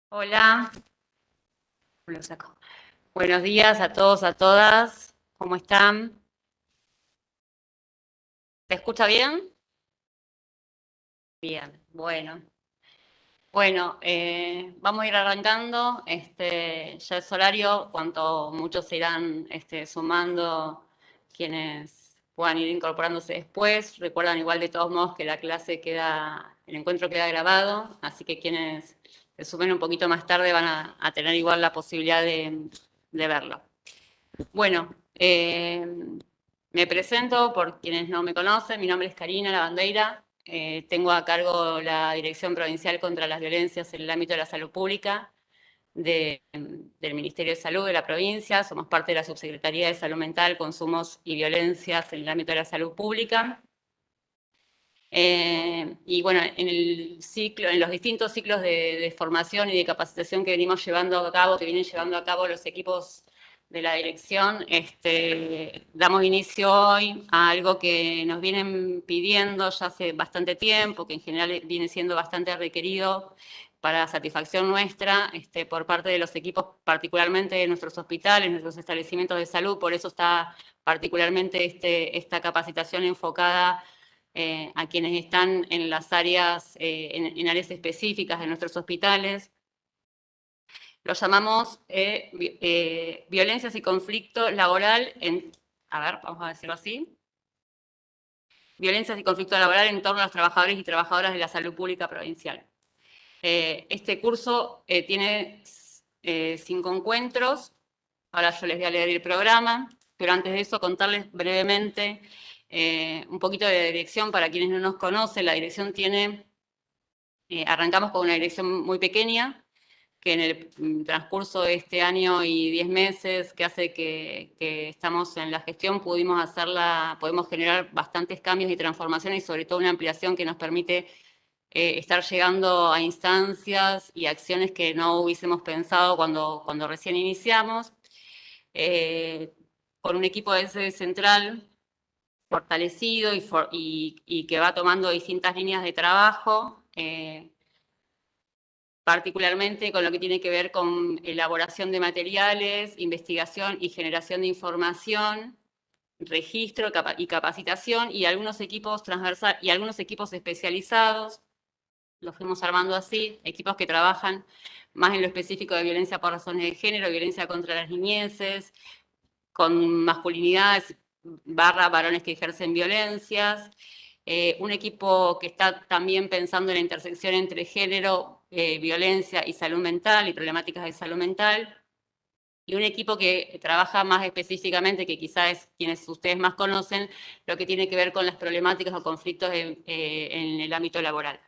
Hola, lo saco. Buenos días a todos, a todas. ¿Cómo están? ¿Se escucha bien? Bien, bueno. Bueno, vamos a ir arrancando. Ya es horario, cuanto muchos se irán sumando quienes puedan ir incorporándose después. Recuerdan igual de todos modos que la clase queda, el encuentro queda grabado, así que quienes se sumen un poquito más tarde van a tener igual la posibilidad de verlo. Bueno, me presento por quienes no me conocen. Mi nombre es Karina Lavandeira. Tengo a cargo la Dirección Provincial contra las Violencias en el ámbito de la salud pública del Ministerio de Salud de la provincia. Somos parte de la Subsecretaría de Salud Mental, Consumos y Violencias en el ámbito de la salud pública. Y bueno, en el ciclo, en los distintos ciclos de formación y de capacitación que venimos llevando a cabo, que vienen llevando a cabo los equipos de la dirección, damos inicio hoy a algo que nos vienen pidiendo ya hace bastante tiempo, que en general viene siendo bastante requerido para satisfacción nuestra, por parte de los equipos, particularmente de nuestros hospitales, nuestros establecimientos de salud. Por eso está particularmente esta capacitación enfocada a quienes están en las áreas, en áreas específicas de nuestros hospitales. Lo llamamos violencias y conflicto laboral a ver, vamos a decirlo así, violencias y conflicto laboral en torno a los trabajadores y trabajadoras de la salud pública provincial. Este curso tiene 5 encuentros. Ahora yo les voy a leer el programa, pero antes de eso contarles brevemente un poquito de dirección para quienes no nos conocen. La dirección arrancamos con una dirección muy pequeña, que en el transcurso de este año y 10 meses que hace que estamos en la gestión podemos generar bastantes cambios y transformaciones y sobre todo una ampliación que nos permite estar llegando a instancias y acciones que no hubiésemos pensado cuando recién iniciamos. Eh, con un equipo de sede central fortalecido y que va tomando distintas líneas de trabajo, particularmente con lo que tiene que ver con elaboración de materiales, investigación y generación de información, registro y capacitación, y algunos equipos transversales y algunos equipos especializados. Los fuimos armando así, equipos que trabajan más en lo específico de violencia por razones de género, violencia contra las niñeces, con masculinidades varones que ejercen violencias. Un equipo que está también pensando en la intersección entre género, violencia y salud mental y problemáticas de salud mental. Y un equipo que trabaja más específicamente, que quizás es quienes ustedes más conocen, lo que tiene que ver con las problemáticas o conflictos en el ámbito laboral,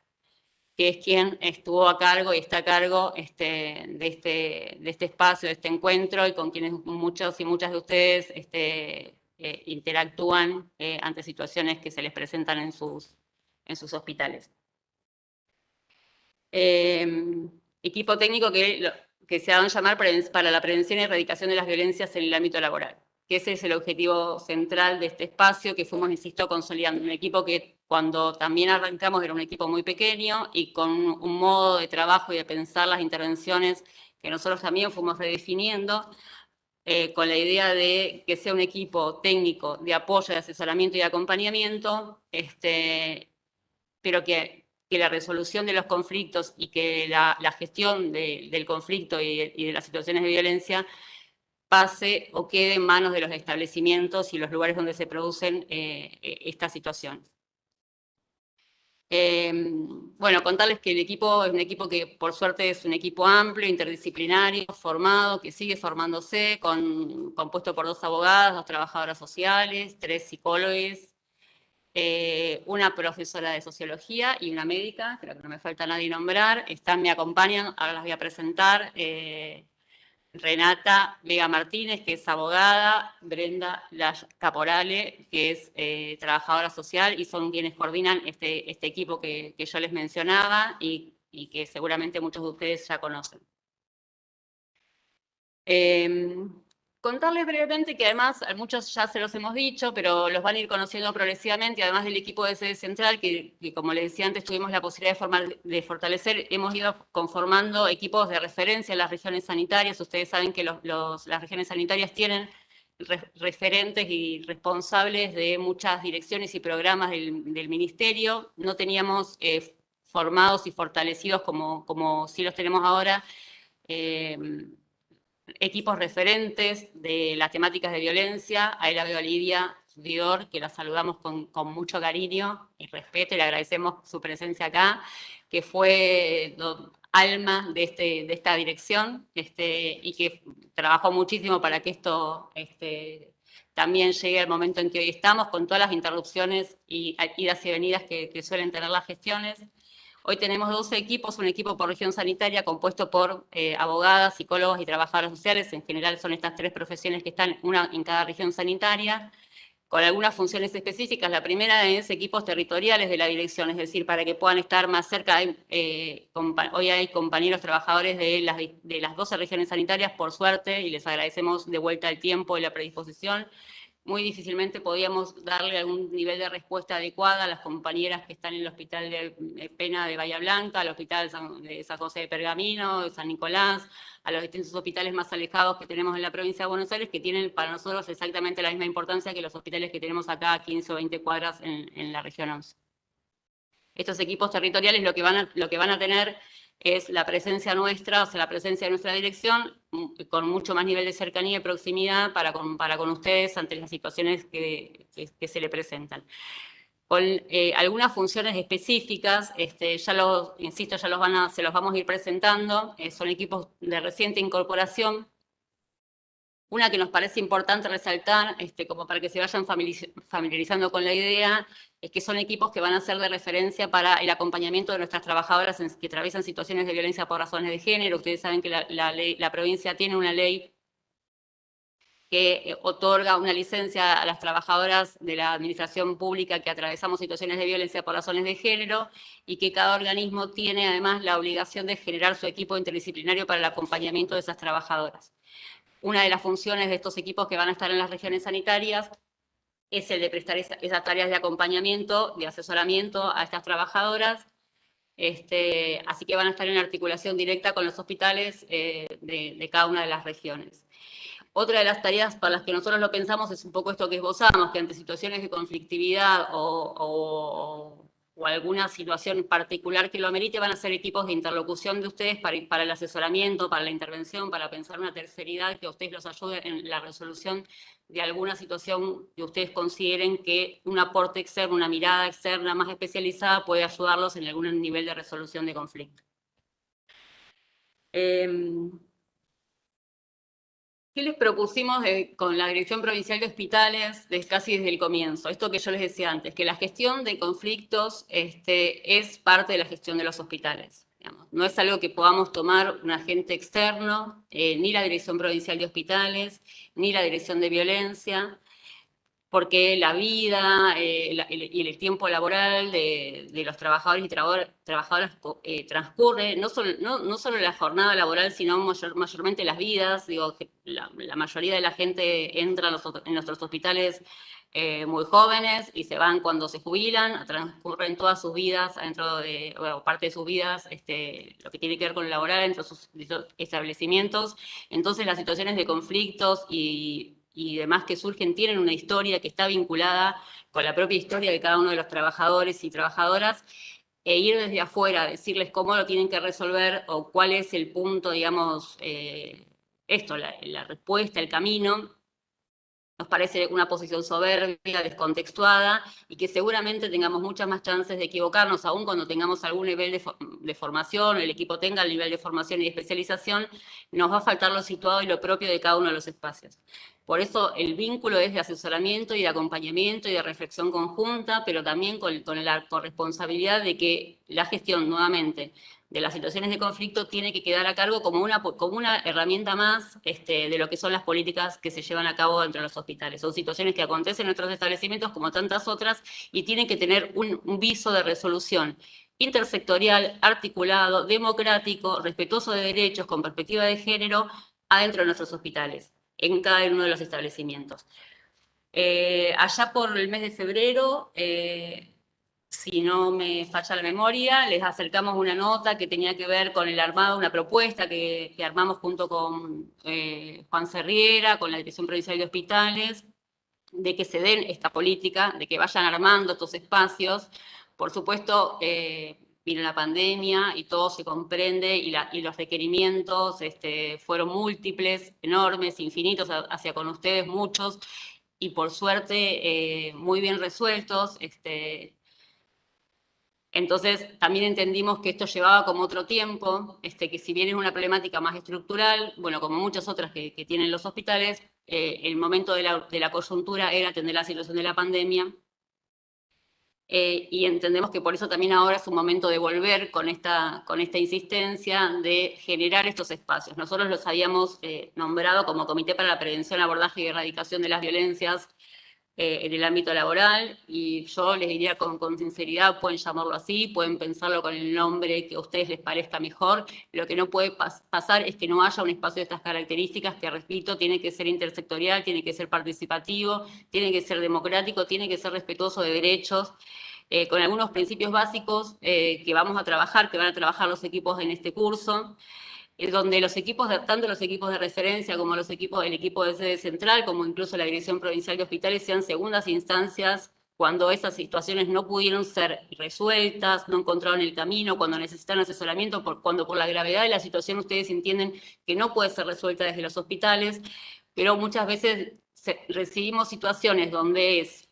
que es quien estuvo a cargo y está a cargo de este espacio, de este encuentro, y con quienes muchos y muchas de ustedes interactúan ante situaciones que se les presentan en sus hospitales. Equipo técnico que se hagan llamar para la prevención y erradicación de las violencias en el ámbito laboral, que ese es el objetivo central de este espacio que fuimos, insisto, consolidando. Un equipo que cuando también arrancamos era un equipo muy pequeño y con un modo de trabajo y de pensar las intervenciones que nosotros también fuimos redefiniendo, con la idea de que sea un equipo técnico de apoyo, de asesoramiento y de acompañamiento, pero que la resolución de los conflictos y que la gestión del conflicto y de las situaciones de violencia pase o quede en manos de los establecimientos y los lugares donde se producen esta situación. Bueno, contarles que el equipo es un equipo que por suerte es un equipo amplio, interdisciplinario, formado, que sigue formándose, compuesto por 2 abogadas, 2 trabajadoras sociales, 3 psicólogos, una profesora de sociología y una médica, creo que no me falta nadie nombrar. Me acompañan, ahora las voy a presentar. Renata Vega Martínez, que es abogada, Brenda Lash Caporale, que es trabajadora social, y son quienes coordinan este equipo que yo les mencionaba y que seguramente muchos de ustedes ya conocen. Contarles brevemente que además, a muchos ya se los hemos dicho, pero los van a ir conociendo progresivamente, además del equipo de sede central, que como les decía antes, tuvimos la posibilidad de fortalecer, hemos ido conformando equipos de referencia en las regiones sanitarias. Ustedes saben que las regiones sanitarias tienen referentes y responsables de muchas direcciones y programas del ministerio. No teníamos formados y fortalecidos como sí los tenemos ahora, equipos referentes de las temáticas de violencia. Ahí la veo a Lidia Dior, que la saludamos con mucho cariño y respeto, y le agradecemos su presencia acá, que fue alma de esta dirección, y que trabajó muchísimo para que esto también llegue al momento en que hoy estamos, con todas las interrupciones y idas y venidas que suelen tener las gestiones. Hoy tenemos 12 equipos, un equipo por región sanitaria compuesto por abogadas, psicólogos y trabajadoras sociales. En general son estas 3 profesiones que están, una en cada región sanitaria, con algunas funciones específicas. La primera es equipos territoriales de la dirección, es decir, para que puedan estar más cerca. Hoy hay compañeros trabajadores de las 12 regiones sanitarias, por suerte, y les agradecemos de vuelta el tiempo y la predisposición. Muy difícilmente podíamos darle algún nivel de respuesta adecuada a las compañeras que están en el Hospital de Pena de Bahía Blanca, al Hospital de San José de Pergamino, de San Nicolás, a los distintos hospitales más alejados que tenemos en la provincia de Buenos Aires, que tienen para nosotros exactamente la misma importancia que los hospitales que tenemos acá a 15 o 20 cuadras en la región 11. Estos equipos territoriales lo que van a tener es la presencia nuestra, o sea, la presencia de nuestra dirección, con mucho más nivel de cercanía y proximidad para con ustedes ante las situaciones que se le presentan. Con algunas funciones específicas, insisto, se los vamos a ir presentando. Son equipos de reciente incorporación. Una que nos parece importante resaltar, como para que se vayan familiarizando con la idea, es que son equipos que van a ser de referencia para el acompañamiento de nuestras trabajadoras que atraviesan situaciones de violencia por razones de género. Ustedes saben que la provincia tiene una ley que otorga una licencia a las trabajadoras de la administración pública que atravesamos situaciones de violencia por razones de género, y que cada organismo tiene además la obligación de generar su equipo interdisciplinario para el acompañamiento de esas trabajadoras. Una de las funciones de estos equipos que van a estar en las regiones sanitarias es el de prestar esas tareas de acompañamiento, de asesoramiento a estas trabajadoras. Así que van a estar en articulación directa con los hospitales de cada una de las regiones. Otra de las tareas para las que nosotros lo pensamos es un poco esto que esbozamos, que ante situaciones de conflictividad o alguna situación particular que lo amerite, van a ser equipos de interlocución de ustedes para el asesoramiento, para la intervención, para pensar una terceridad que a ustedes los ayude en la resolución de alguna situación que ustedes consideren que un aporte externo, una mirada externa más especializada puede ayudarlos en algún nivel de resolución de conflicto. ¿Qué les propusimos con la Dirección Provincial de Hospitales casi desde el comienzo? Esto que yo les decía antes, que la gestión de conflictos es parte de la gestión de los hospitales. Digamos. No es algo que podamos tomar un agente externo, ni la Dirección Provincial de Hospitales, ni la Dirección de Violencia, porque la vida y el tiempo laboral de los trabajadores y trabajadoras transcurre, no solo la jornada laboral, sino mayormente las vidas. Digo, que la mayoría de la gente entra en nuestros hospitales muy jóvenes y se van cuando se jubilan, transcurren todas sus vidas, parte de sus vidas, lo que tiene que ver con lo laboral entre sus establecimientos. Entonces las situaciones de conflictos y demás que surgen tienen una historia que está vinculada con la propia historia de cada uno de los trabajadores y trabajadoras, e ir desde afuera, decirles cómo lo tienen que resolver o cuál es el punto, digamos, la respuesta, el camino. Nos parece una posición soberbia, descontextuada, y que seguramente tengamos muchas más chances de equivocarnos, aún cuando tengamos algún nivel de formación, o el equipo tenga el nivel de formación y de especialización, nos va a faltar lo situado y lo propio de cada uno de los espacios. Por eso el vínculo es de asesoramiento y de acompañamiento y de reflexión conjunta, pero también con la corresponsabilidad de que la gestión, nuevamente, de las situaciones de conflicto tiene que quedar a cargo como una herramienta más de lo que son las políticas que se llevan a cabo dentro de los hospitales. Son situaciones que acontecen en nuestros establecimientos como tantas otras y tienen que tener un viso de resolución intersectorial, articulado, democrático, respetuoso de derechos, con perspectiva de género, adentro de nuestros hospitales. en cada uno de los establecimientos. Allá por el mes de febrero, si no me falla la memoria, les acercamos una nota que tenía que ver con el armado, una propuesta que armamos junto con Juan Serriera, con la Dirección Provincial de Hospitales, de que se den esta política, de que vayan armando estos espacios. Por supuesto, vino la pandemia y todo se comprende y los requerimientos fueron múltiples, enormes, infinitos hacia con ustedes, muchos, y por suerte muy bien resueltos. Entonces, también entendimos que esto llevaba como otro tiempo, que si bien es una problemática más estructural, bueno, como muchas otras que tienen los hospitales, el momento de la coyuntura era atender la situación de la pandemia, y entendemos que por eso también ahora es un momento de volver con esta insistencia de generar estos espacios. Nosotros los habíamos nombrado como Comité para la Prevención, Abordaje y Erradicación de las Violencias en el ámbito laboral, y yo les diría con sinceridad, pueden llamarlo así, pueden pensarlo con el nombre que a ustedes les parezca mejor. Lo que no puede pasar es que no haya un espacio de estas características, que repito, tiene que ser intersectorial, tiene que ser participativo, tiene que ser democrático, tiene que ser respetuoso de derechos, con algunos principios básicos que vamos a trabajar, que van a trabajar los equipos en este curso, donde los equipos, tanto los equipos de referencia como el equipo de sede central, como incluso la Dirección Provincial de Hospitales, sean segundas instancias cuando esas situaciones no pudieron ser resueltas, no encontraron el camino, cuando necesitan asesoramiento, cuando por la gravedad de la situación ustedes entienden que no puede ser resuelta desde los hospitales, pero muchas veces recibimos situaciones donde es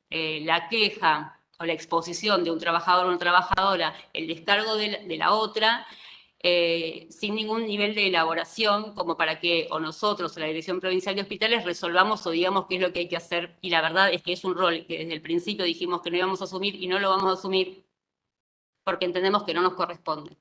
la queja o la exposición de un trabajador o una trabajadora, el descargo de la otra, sin ningún nivel de elaboración como para que o nosotros o la Dirección Provincial de Hospitales resolvamos o digamos qué es lo que hay que hacer. Y la verdad es que es un rol que desde el principio dijimos que no íbamos a asumir y no lo vamos a asumir porque entendemos que no nos corresponde.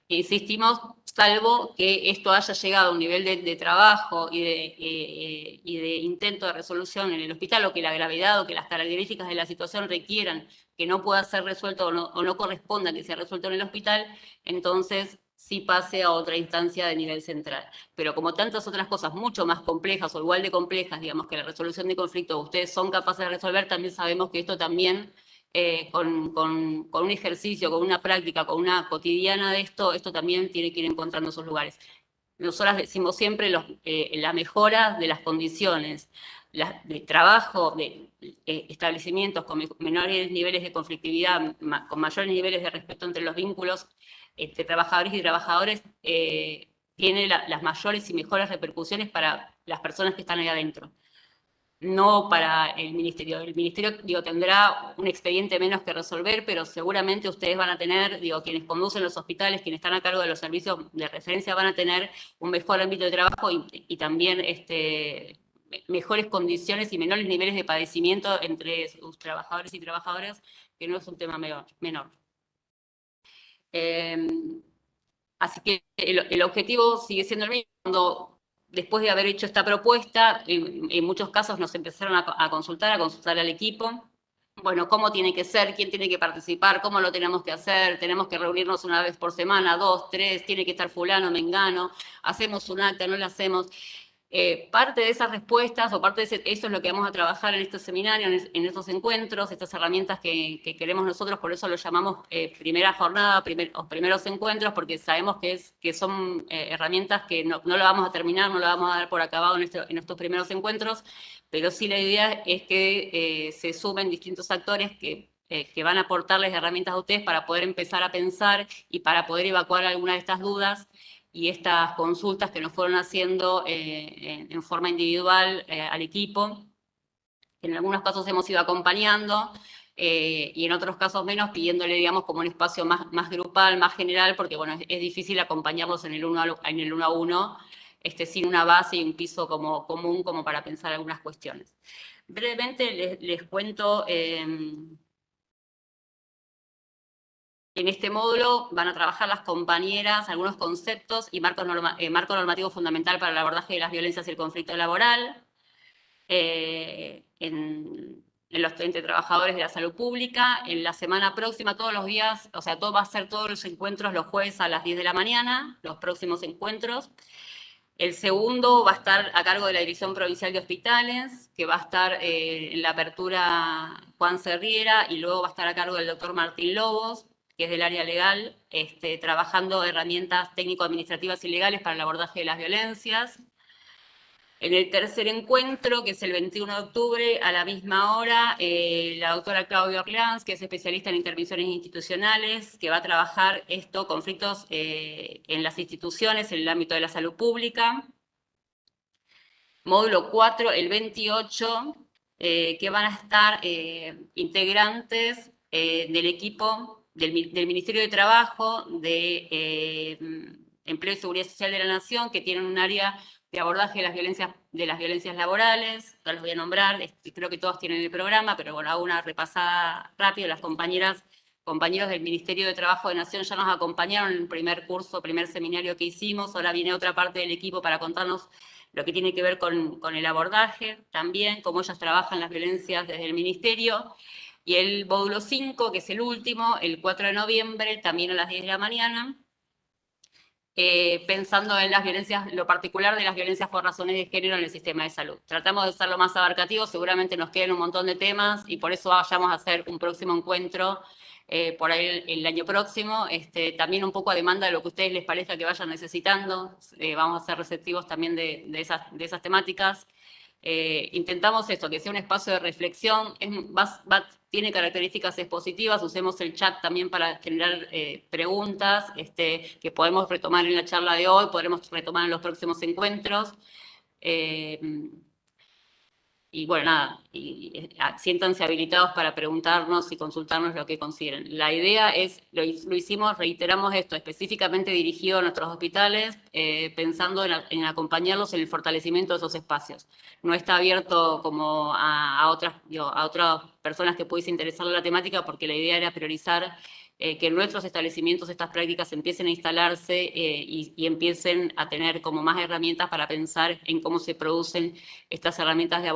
Insistimos, salvo que esto haya llegado a un nivel de trabajo y de intento de resolución en el hospital, o que la gravedad o que las características de la situación requieran que no pueda ser resuelto o no corresponda que sea resuelto en el hospital, entonces sí pase a otra instancia de nivel central. Pero como tantas otras cosas mucho más complejas o igual de complejas, digamos, que la resolución de conflictos ustedes son capaces de resolver, también sabemos que esto también con un ejercicio, con una práctica, con una cotidiana de esto también tiene que ir encontrando esos lugares. Nosotras decimos siempre la mejora de las condiciones de trabajo de establecimientos con menores niveles de conflictividad, con mayores niveles de respeto entre los vínculos entre trabajadores y trabajadores, tiene las mayores y mejores repercusiones para las personas que están ahí adentro. No para el ministerio. El ministerio, tendrá un expediente menos que resolver, pero seguramente ustedes van a tener, quienes conducen los hospitales, quienes están a cargo de los servicios de referencia, van a tener un mejor ámbito de trabajo y también mejores condiciones y menores niveles de padecimiento entre sus trabajadores y trabajadoras, que no es un tema menor. Así que el objetivo sigue siendo el mismo. Cuando después de haber hecho esta propuesta, en muchos casos nos empezaron a consultar al equipo. Bueno, ¿cómo tiene que ser? ¿Quién tiene que participar? ¿Cómo lo tenemos que hacer? ¿Tenemos que reunirnos una vez por semana, 2, 3? ¿Tiene que estar fulano, mengano? ¿Hacemos un acta? ¿No lo hacemos? Parte de esas respuestas o parte de eso es lo que vamos a trabajar en estos seminarios, en estos encuentros, estas herramientas que queremos nosotros, por eso lo llamamos primera jornada o primeros encuentros, porque sabemos que son herramientas que no lo vamos a terminar, no lo vamos a dar por acabado en estos primeros encuentros, pero sí la idea es que se sumen distintos actores que van a aportarles herramientas a ustedes para poder empezar a pensar y para poder evacuar algunas de estas dudas y estas consultas que nos fueron haciendo en forma individual al equipo. En algunos casos hemos ido acompañando y en otros casos menos, pidiéndole, digamos, como un espacio más grupal, más general, porque, bueno, es difícil acompañarlos en el uno a uno, sin una base y un piso como común como para pensar algunas cuestiones. Brevemente les cuento. En este módulo van a trabajar las compañeras algunos conceptos y marco normativo fundamental para el abordaje de las violencias y el conflicto laboral entre trabajadores de la salud pública. En la semana próxima, todos los días, o sea, va a ser todos los encuentros los jueves a las 10 de la mañana, los próximos encuentros. El segundo va a estar a cargo de la Dirección Provincial de Hospitales, que va a estar en la apertura Juan Cerriera, y luego va a estar a cargo del doctor Martín Lobos, que es del área legal, trabajando herramientas técnico-administrativas y legales para el abordaje de las violencias. En el tercer encuentro, que es el 21 de octubre, a la misma hora, la doctora Claudia Orleans, que es especialista en intervenciones institucionales, que va a trabajar conflictos en las instituciones, en el ámbito de la salud pública. Módulo 4, el 28, que van a estar integrantes del equipo del Ministerio de Trabajo, de Empleo y Seguridad Social de la Nación, que tienen un área de abordaje de las violencias laborales. No los voy a nombrar, creo que todos tienen el programa, pero bueno, hago una repasada rápido. Las compañeros del Ministerio de Trabajo de Nación ya nos acompañaron en el primer curso, primer seminario que hicimos. Ahora viene otra parte del equipo para contarnos lo que tiene que ver con el abordaje también, cómo ellas trabajan las violencias desde el Ministerio. Y el módulo 5, que es el último, el 4 de noviembre, también a las 10 de la mañana, pensando en las violencias, lo particular de las violencias por razones de género en el sistema de salud. Tratamos de ser lo más abarcativos, seguramente nos quedan un montón de temas y por eso vayamos a hacer un próximo encuentro por ahí el año próximo, también un poco a demanda de lo que a ustedes les parezca que vayan necesitando. Vamos a ser receptivos también de esas temáticas. Intentamos esto, que sea un espacio de reflexión, tiene características expositivas, usemos el chat también para generar preguntas que podemos retomar en la charla de hoy, podremos retomar en los próximos encuentros. Y bueno, nada, siéntanse habilitados para preguntarnos y consultarnos lo que consideren. La idea es, lo hicimos, reiteramos esto, específicamente dirigido a nuestros hospitales, pensando en acompañarlos en el fortalecimiento de esos espacios. No está abierto como a otras personas que pudiese interesar la temática, porque la idea era priorizar que en nuestros establecimientos estas prácticas empiecen a instalarse y empiecen a tener como más herramientas para pensar en cómo se producen estas herramientas de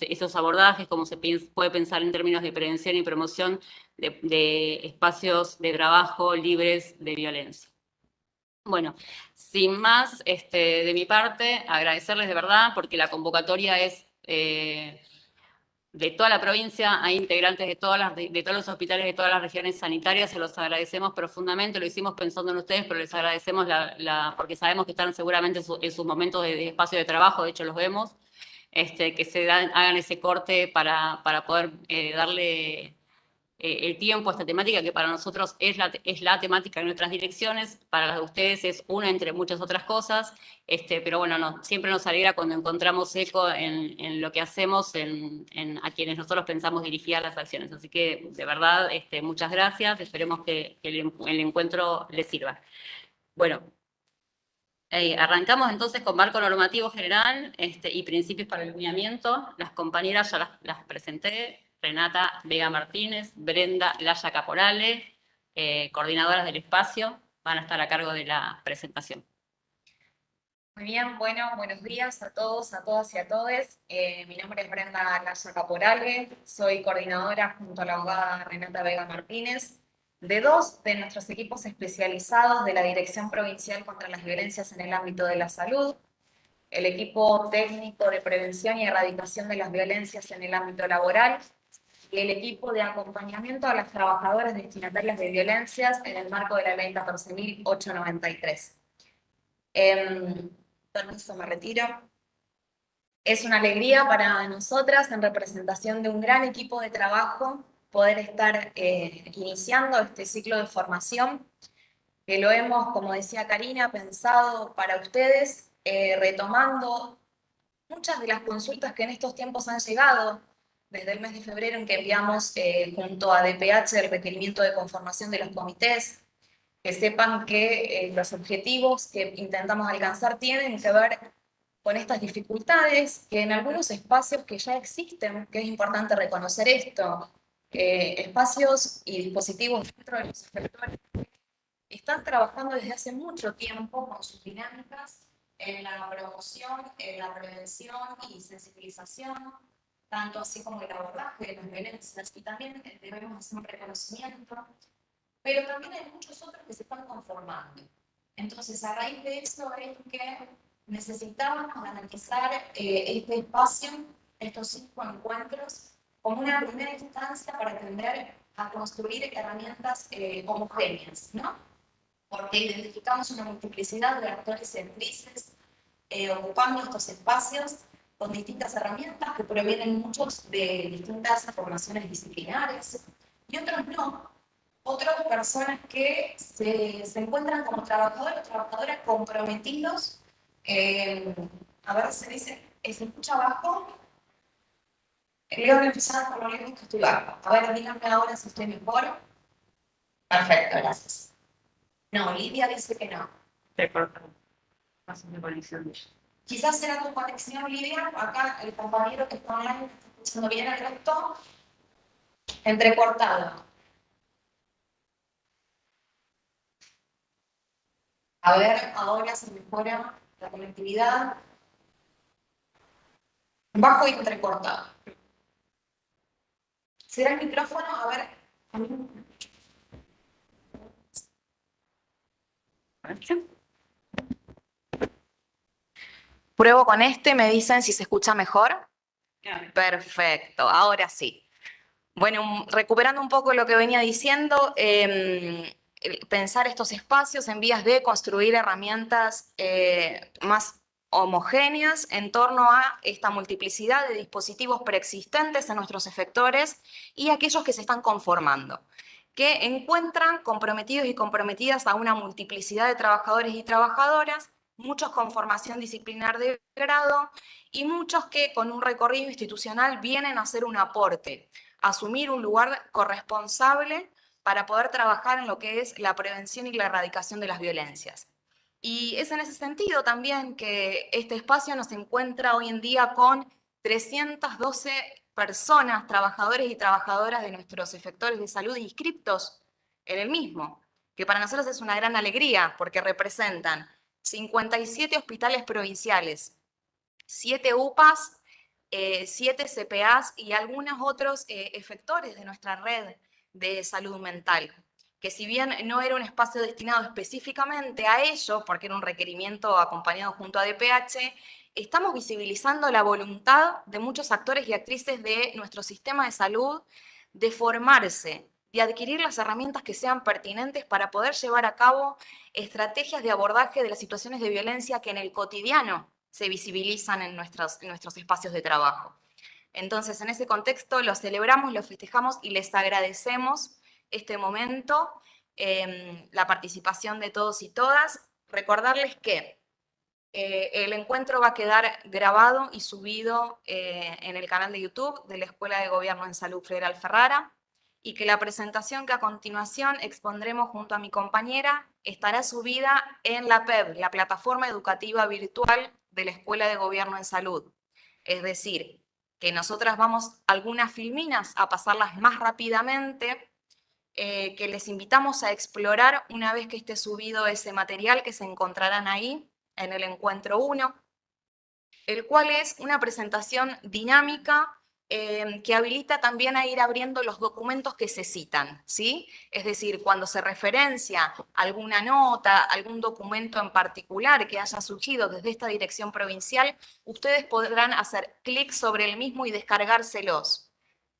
estos abordajes, cómo se puede pensar en términos de prevención y promoción de espacios de trabajo libres de violencia. Bueno, sin más, de mi parte, agradecerles de verdad, porque la convocatoria es de toda la provincia, hay integrantes de todos los hospitales de todas las regiones sanitarias, se los agradecemos profundamente, lo hicimos pensando en ustedes, pero les agradecemos porque sabemos que están seguramente en sus momentos de espacio de trabajo, de hecho los vemos, que hagan ese corte para poder darle el tiempo a esta temática, que para nosotros es la temática de nuestras direcciones, para las de ustedes es una entre muchas otras cosas, pero bueno, siempre nos alegra cuando encontramos eco en lo que hacemos, a quienes nosotros pensamos dirigir las acciones. Así que, de verdad, muchas gracias, esperemos que el encuentro les sirva. Bueno, arrancamos entonces con marco normativo general y principios para el lineamiento. Las compañeras ya las presenté, Renata Vega Martínez, Brenda Laya Caporale, coordinadoras del espacio, van a estar a cargo de la presentación. Muy bien, bueno, buenos días a todos, a todas y a todes. Mi nombre es Brenda Laya Caporale, soy coordinadora junto a la abogada Renata Vega Martínez de dos de nuestros equipos especializados de la Dirección Provincial contra las Violencias en el ámbito de la salud, el equipo técnico de prevención y erradicación de las violencias en el ámbito laboral y el equipo de acompañamiento a las trabajadoras destinatarias de violencias en el marco de la Ley 14.893. Permiso, me retiro. Es una alegría para nosotras, en representación de un gran equipo de trabajo, poder estar iniciando este ciclo de formación, que lo hemos, como decía Karina, pensado para ustedes, retomando muchas de las consultas que en estos tiempos han llegado, desde el mes de febrero en que enviamos junto a DPH el requerimiento de conformación de los comités, que sepan que los objetivos que intentamos alcanzar tienen que ver con estas dificultades, que en algunos espacios que ya existen, que es importante reconocer esto, espacios y dispositivos dentro de los sectores están trabajando desde hace mucho tiempo con sus dinámicas en la promoción, en la prevención y sensibilización, tanto así como el abordaje de las violencias, y también debemos hacer un reconocimiento, pero también hay muchos otros que se están conformando. Entonces, a raíz de eso es que necesitábamos analizar este espacio, estos 5 encuentros, como una primera instancia para tender a construir herramientas homogéneas, ¿no? Porque identificamos una multiplicidad de actores y actrices ocupando estos espacios con distintas herramientas que provienen muchos de distintas formaciones disciplinares y otros no. Otras personas que se encuentran como trabajadores o trabajadoras comprometidos. A ver, se dice, se escucha abajo. Leo empezar por lo lejos que estoy bajo. A ver, díganme ahora si estoy mejor. Perfecto, gracias. No, Lidia dice que no. Se corta. Pasos de conexión. Quizás será tu conexión, Lidia. Acá el compañero que está online está escuchando bien el resto. Entrecortado. A ver, ahora se mejora la conectividad. Bajo y entrecortado. ¿Será el micrófono? A ver. Pruebo con este, me dicen si se escucha mejor. Perfecto, ahora sí. Bueno, recuperando un poco lo que venía diciendo, pensar estos espacios en vías de construir herramientas más homogéneas en torno a esta multiplicidad de dispositivos preexistentes en nuestros efectores y aquellos que se están conformando, que encuentran comprometidos y comprometidas a una multiplicidad de trabajadores y trabajadoras, muchos con formación disciplinar de grado y muchos que con un recorrido institucional vienen a hacer un aporte, a asumir un lugar corresponsable para poder trabajar en lo que es la prevención y la erradicación de las violencias. Y es en ese sentido también que este espacio nos encuentra hoy en día con 312 personas, trabajadores y trabajadoras de nuestros efectores de salud inscriptos en el mismo, que para nosotros es una gran alegría porque representan 57 hospitales provinciales, 7 UPAs, 7 CPAs y algunos otros efectores de nuestra red de salud mental, que si bien no era un espacio destinado específicamente a ello, porque era un requerimiento acompañado junto a DPH, estamos visibilizando la voluntad de muchos actores y actrices de nuestro sistema de salud de formarse, de adquirir las herramientas que sean pertinentes para poder llevar a cabo estrategias de abordaje de las situaciones de violencia que en el cotidiano se visibilizan en nuestros espacios de trabajo. Entonces, en ese contexto, lo celebramos, lo festejamos y les agradecemos este momento, la participación de todos y todas. Recordarles que el encuentro va a quedar grabado y subido en el canal de YouTube de la Escuela de Gobierno en Salud Federal Ferrara y que la presentación que a continuación expondremos junto a mi compañera estará subida en la PEB, la plataforma educativa virtual de la Escuela de Gobierno en Salud. Es decir, que nosotras vamos algunas filminas a pasarlas más rápidamente, que les invitamos a explorar una vez que esté subido ese material que se encontrarán ahí en el encuentro 1, el cual es una presentación dinámica que habilita también a ir abriendo los documentos que se citan, ¿sí? Es decir, cuando se referencia alguna nota, algún documento en particular que haya surgido desde esta dirección provincial, ustedes podrán hacer clic sobre el mismo y descargárselos.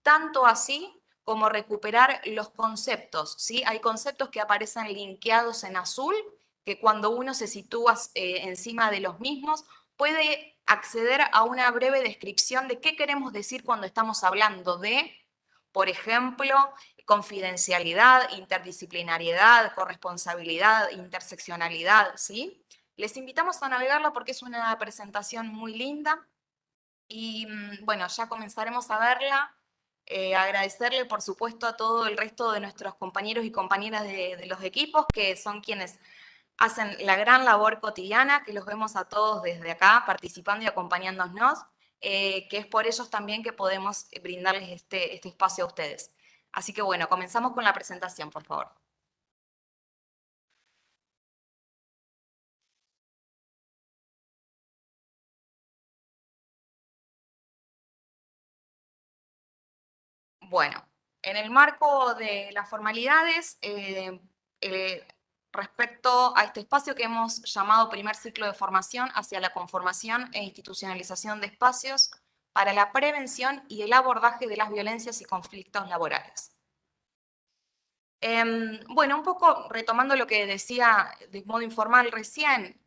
Tanto así como recuperar los conceptos, ¿sí? Hay conceptos que aparecen linkeados en azul, que cuando uno se sitúa encima de los mismos, puede acceder a una breve descripción de qué queremos decir cuando estamos hablando de, por ejemplo, confidencialidad, interdisciplinariedad, corresponsabilidad, interseccionalidad, ¿sí? Les invitamos a navegarla porque es una presentación muy linda y bueno, ya comenzaremos a verla. Agradecerle, por supuesto, a todo el resto de nuestros compañeros y compañeras de los equipos, que son quienes hacen la gran labor cotidiana, que los vemos a todos desde acá participando y acompañándonos, que es por ellos también que podemos brindarles este espacio a ustedes. Así que bueno, comenzamos con la presentación, por favor. Bueno, en el marco de las formalidades, respecto a este espacio que hemos llamado primer ciclo de formación hacia la conformación e institucionalización de espacios para la prevención y el abordaje de las violencias y conflictos laborales. Bueno, un poco retomando lo que decía de modo informal recién,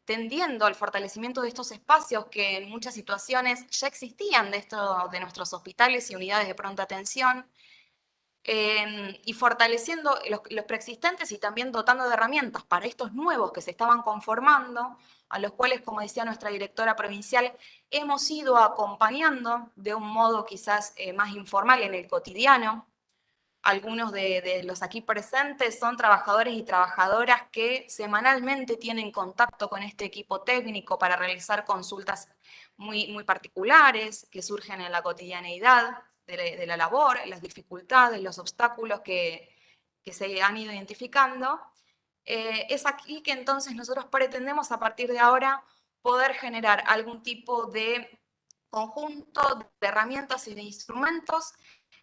tendiendo al fortalecimiento de estos espacios que en muchas situaciones ya existían de nuestros hospitales y unidades de pronta atención, y fortaleciendo los preexistentes y también dotando de herramientas para estos nuevos que se estaban conformando, a los cuales, como decía nuestra directora provincial, hemos ido acompañando de un modo quizás más informal en el cotidiano. Algunos de los aquí presentes son trabajadores y trabajadoras que semanalmente tienen contacto con este equipo técnico para realizar consultas muy particulares que surgen en la cotidianeidad de la labor, las dificultades, los obstáculos que se han ido identificando. Es aquí que entonces nosotros pretendemos a partir de ahora poder generar algún tipo de conjunto de herramientas y de instrumentos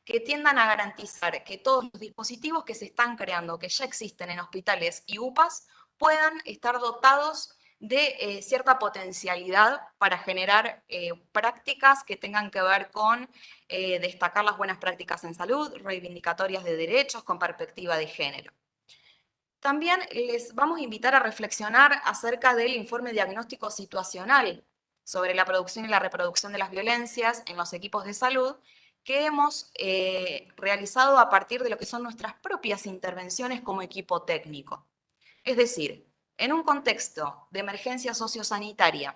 que tiendan a garantizar que todos los dispositivos que se están creando, que ya existen en hospitales y UPAs, puedan estar dotados de cierta potencialidad para generar prácticas que tengan que ver con destacar las buenas prácticas en salud, reivindicatorias de derechos con perspectiva de género. También les vamos a invitar a reflexionar acerca del informe diagnóstico situacional sobre la producción y la reproducción de las violencias en los equipos de salud, que hemos realizado a partir de lo que son nuestras propias intervenciones como equipo técnico. Es decir, en un contexto de emergencia sociosanitaria,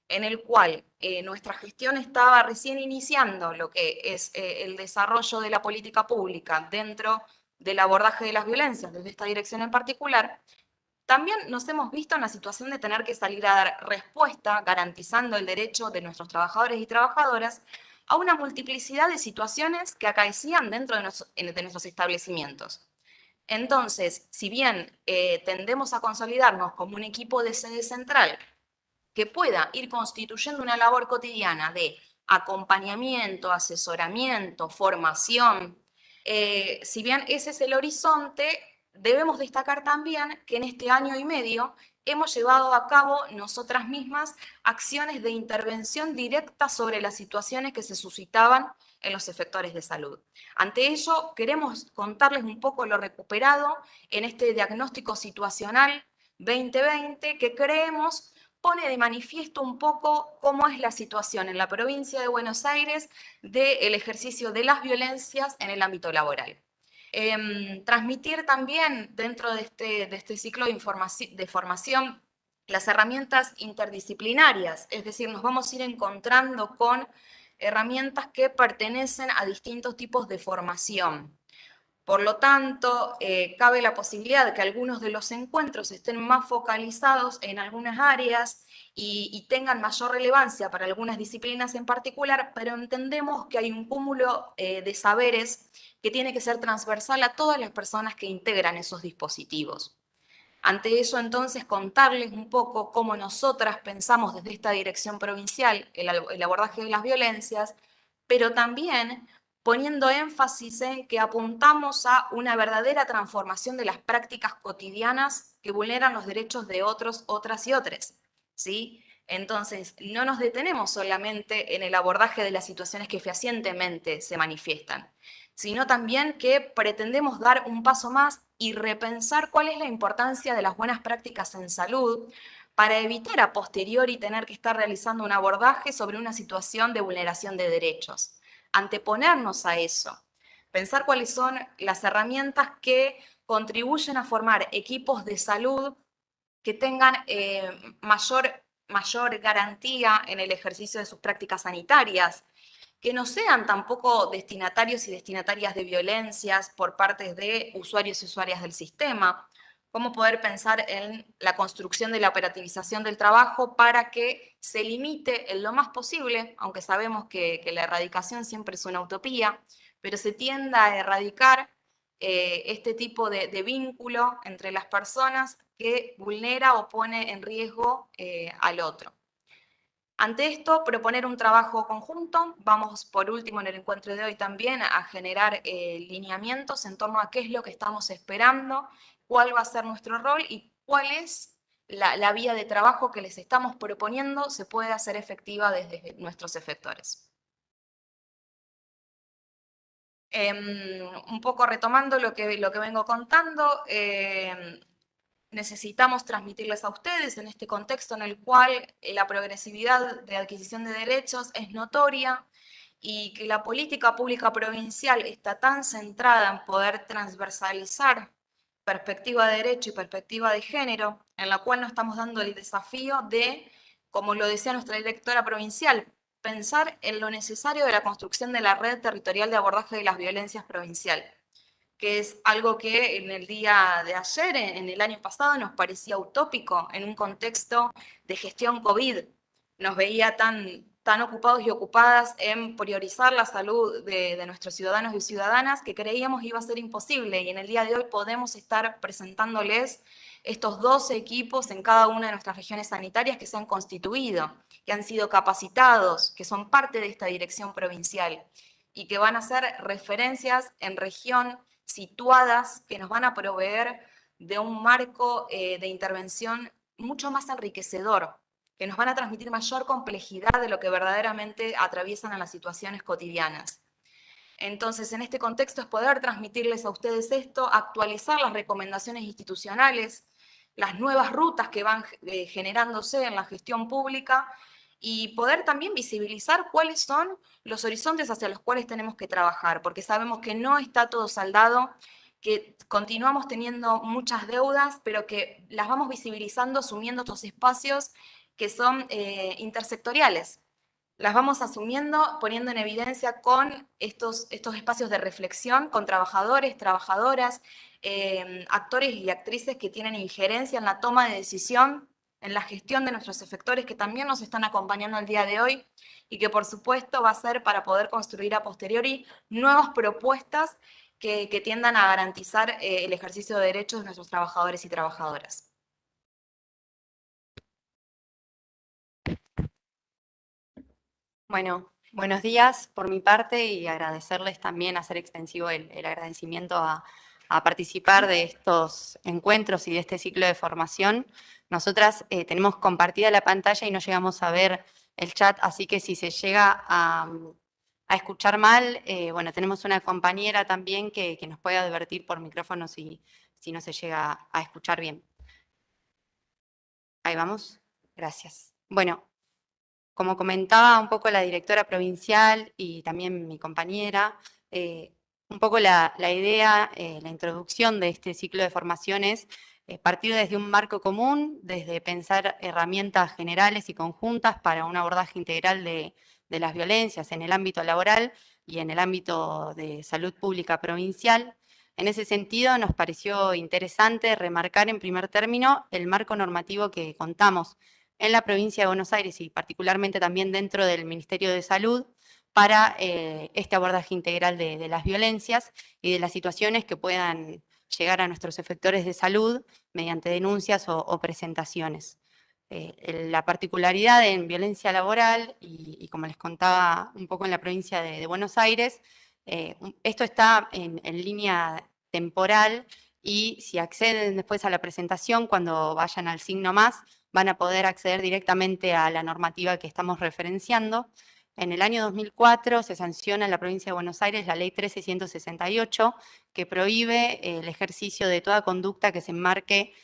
en el cual nuestra gestión estaba recién iniciando lo que es el desarrollo de la política pública dentro del abordaje de las violencias, desde esta dirección en particular, también nos hemos visto en la situación de tener que salir a dar respuesta, garantizando el derecho de nuestros trabajadores y trabajadoras a una multiplicidad de situaciones que acaecían dentro de nuestros establecimientos. Entonces, si bien tendemos a consolidarnos como un equipo de sede central que pueda ir constituyendo una labor cotidiana de acompañamiento, asesoramiento, formación, si bien ese es el horizonte, debemos destacar también que en este año y medio hemos llevado a cabo nosotras mismas acciones de intervención directa sobre las situaciones que se suscitaban en los efectores de salud. Ante ello, queremos contarles un poco lo recuperado en este diagnóstico situacional 2020 que creemos pone de manifiesto un poco cómo es la situación en la provincia de Buenos Aires del ejercicio de las violencias en el ámbito laboral. Transmitir también dentro de este ciclo de formación las herramientas interdisciplinarias, es decir, nos vamos a ir encontrando con herramientas que pertenecen a distintos tipos de formación. Por lo tanto, cabe la posibilidad de que algunos de los encuentros estén más focalizados en algunas áreas y tengan mayor relevancia para algunas disciplinas en particular, pero entendemos que hay un cúmulo de saberes que tiene que ser transversal a todas las personas que integran esos dispositivos. Ante eso, entonces, contarles un poco cómo nosotras pensamos desde esta dirección provincial el abordaje de las violencias, pero también poniendo énfasis en que apuntamos a una verdadera transformación de las prácticas cotidianas que vulneran los derechos de otros, otras y otros, ¿sí? Entonces, no nos detenemos solamente en el abordaje de las situaciones que fehacientemente se manifiestan, sino también que pretendemos dar un paso más y repensar cuál es la importancia de las buenas prácticas en salud para evitar a posteriori tener que estar realizando un abordaje sobre una situación de vulneración de derechos. Anteponernos a eso, pensar cuáles son las herramientas que contribuyen a formar equipos de salud que tengan mayor garantía en el ejercicio de sus prácticas sanitarias, que no sean tampoco destinatarios y destinatarias de violencias por parte de usuarios y usuarias del sistema, cómo poder pensar en la construcción de la operativización del trabajo para que se limite en lo más posible, aunque sabemos que la erradicación siempre es una utopía, pero se tienda a erradicar este tipo de vínculo entre las personas que vulnera o pone en riesgo al otro. Ante esto, proponer un trabajo conjunto. Vamos, por último, en el encuentro de hoy también a generar lineamientos en torno a qué es lo que estamos esperando cuál va a ser nuestro rol y cuál es la vía de trabajo que les estamos proponiendo se puede hacer efectiva desde nuestros efectores. Un poco retomando lo que vengo contando, necesitamos transmitirles a ustedes en este contexto en el cual la progresividad de adquisición de derechos es notoria y que la política pública provincial está tan centrada en poder transversalizar perspectiva de derecho y perspectiva de género, en la cual nos estamos dando el desafío de, como lo decía nuestra directora provincial, pensar en lo necesario de la construcción de la red territorial de abordaje de las violencias provincial, que es algo que en el día de ayer, en el año pasado, nos parecía utópico en un contexto de gestión COVID. Nos veía tan ocupados y ocupadas en priorizar la salud de nuestros ciudadanos y ciudadanas que creíamos iba a ser imposible, y en el día de hoy podemos estar presentándoles estos 12 equipos en cada una de nuestras regiones sanitarias que se han constituido, que han sido capacitados, que son parte de esta dirección provincial y que van a ser referencias en región situadas que nos van a proveer de un marco de intervención mucho más enriquecedor, que nos van a transmitir mayor complejidad de lo que verdaderamente atraviesan en las situaciones cotidianas. Entonces, en este contexto es poder transmitirles a ustedes esto, actualizar las recomendaciones institucionales, las nuevas rutas que van generándose en la gestión pública y poder también visibilizar cuáles son los horizontes hacia los cuales tenemos que trabajar, porque sabemos que no está todo saldado, que continuamos teniendo muchas deudas, pero que las vamos visibilizando asumiendo estos espacios que son intersectoriales. Las vamos asumiendo, poniendo en evidencia con estos espacios de reflexión, con trabajadores, trabajadoras, actores y actrices que tienen injerencia en la toma de decisión, en la gestión de nuestros efectores, que también nos están acompañando el día de hoy y que por supuesto va a ser para poder construir a posteriori nuevas propuestas que tiendan a garantizar el ejercicio de derechos de nuestros trabajadores y trabajadoras. Bueno, buenos días por mi parte y agradecerles también, hacer extensivo el agradecimiento a participar de estos encuentros y de este ciclo de formación. Nosotras tenemos compartida la pantalla y no llegamos a ver el chat, así que si se llega a escuchar mal, bueno, tenemos una compañera también que nos puede advertir por micrófono si no se llega a escuchar bien. Ahí vamos. Gracias. Bueno. Como comentaba un poco la directora provincial y también mi compañera, un poco la idea, la introducción de este ciclo de formaciones, partir desde un marco común, desde pensar herramientas generales y conjuntas para un abordaje integral de las violencias en el ámbito laboral y en el ámbito de salud pública provincial. En ese sentido, nos pareció interesante remarcar en primer término el marco normativo que contamos en la provincia de Buenos Aires y particularmente también dentro del Ministerio de Salud para este abordaje integral de las violencias y de las situaciones que puedan llegar a nuestros efectores de salud mediante denuncias o presentaciones. La particularidad en violencia laboral y como les contaba un poco en la provincia de Buenos Aires, esto está en línea temporal y si acceden después a la presentación, cuando vayan al signo más, van a poder acceder directamente a la normativa que estamos referenciando. En el año 2004 se sanciona en la provincia de Buenos Aires la ley 13168, que prohíbe el ejercicio de toda conducta que se enmarque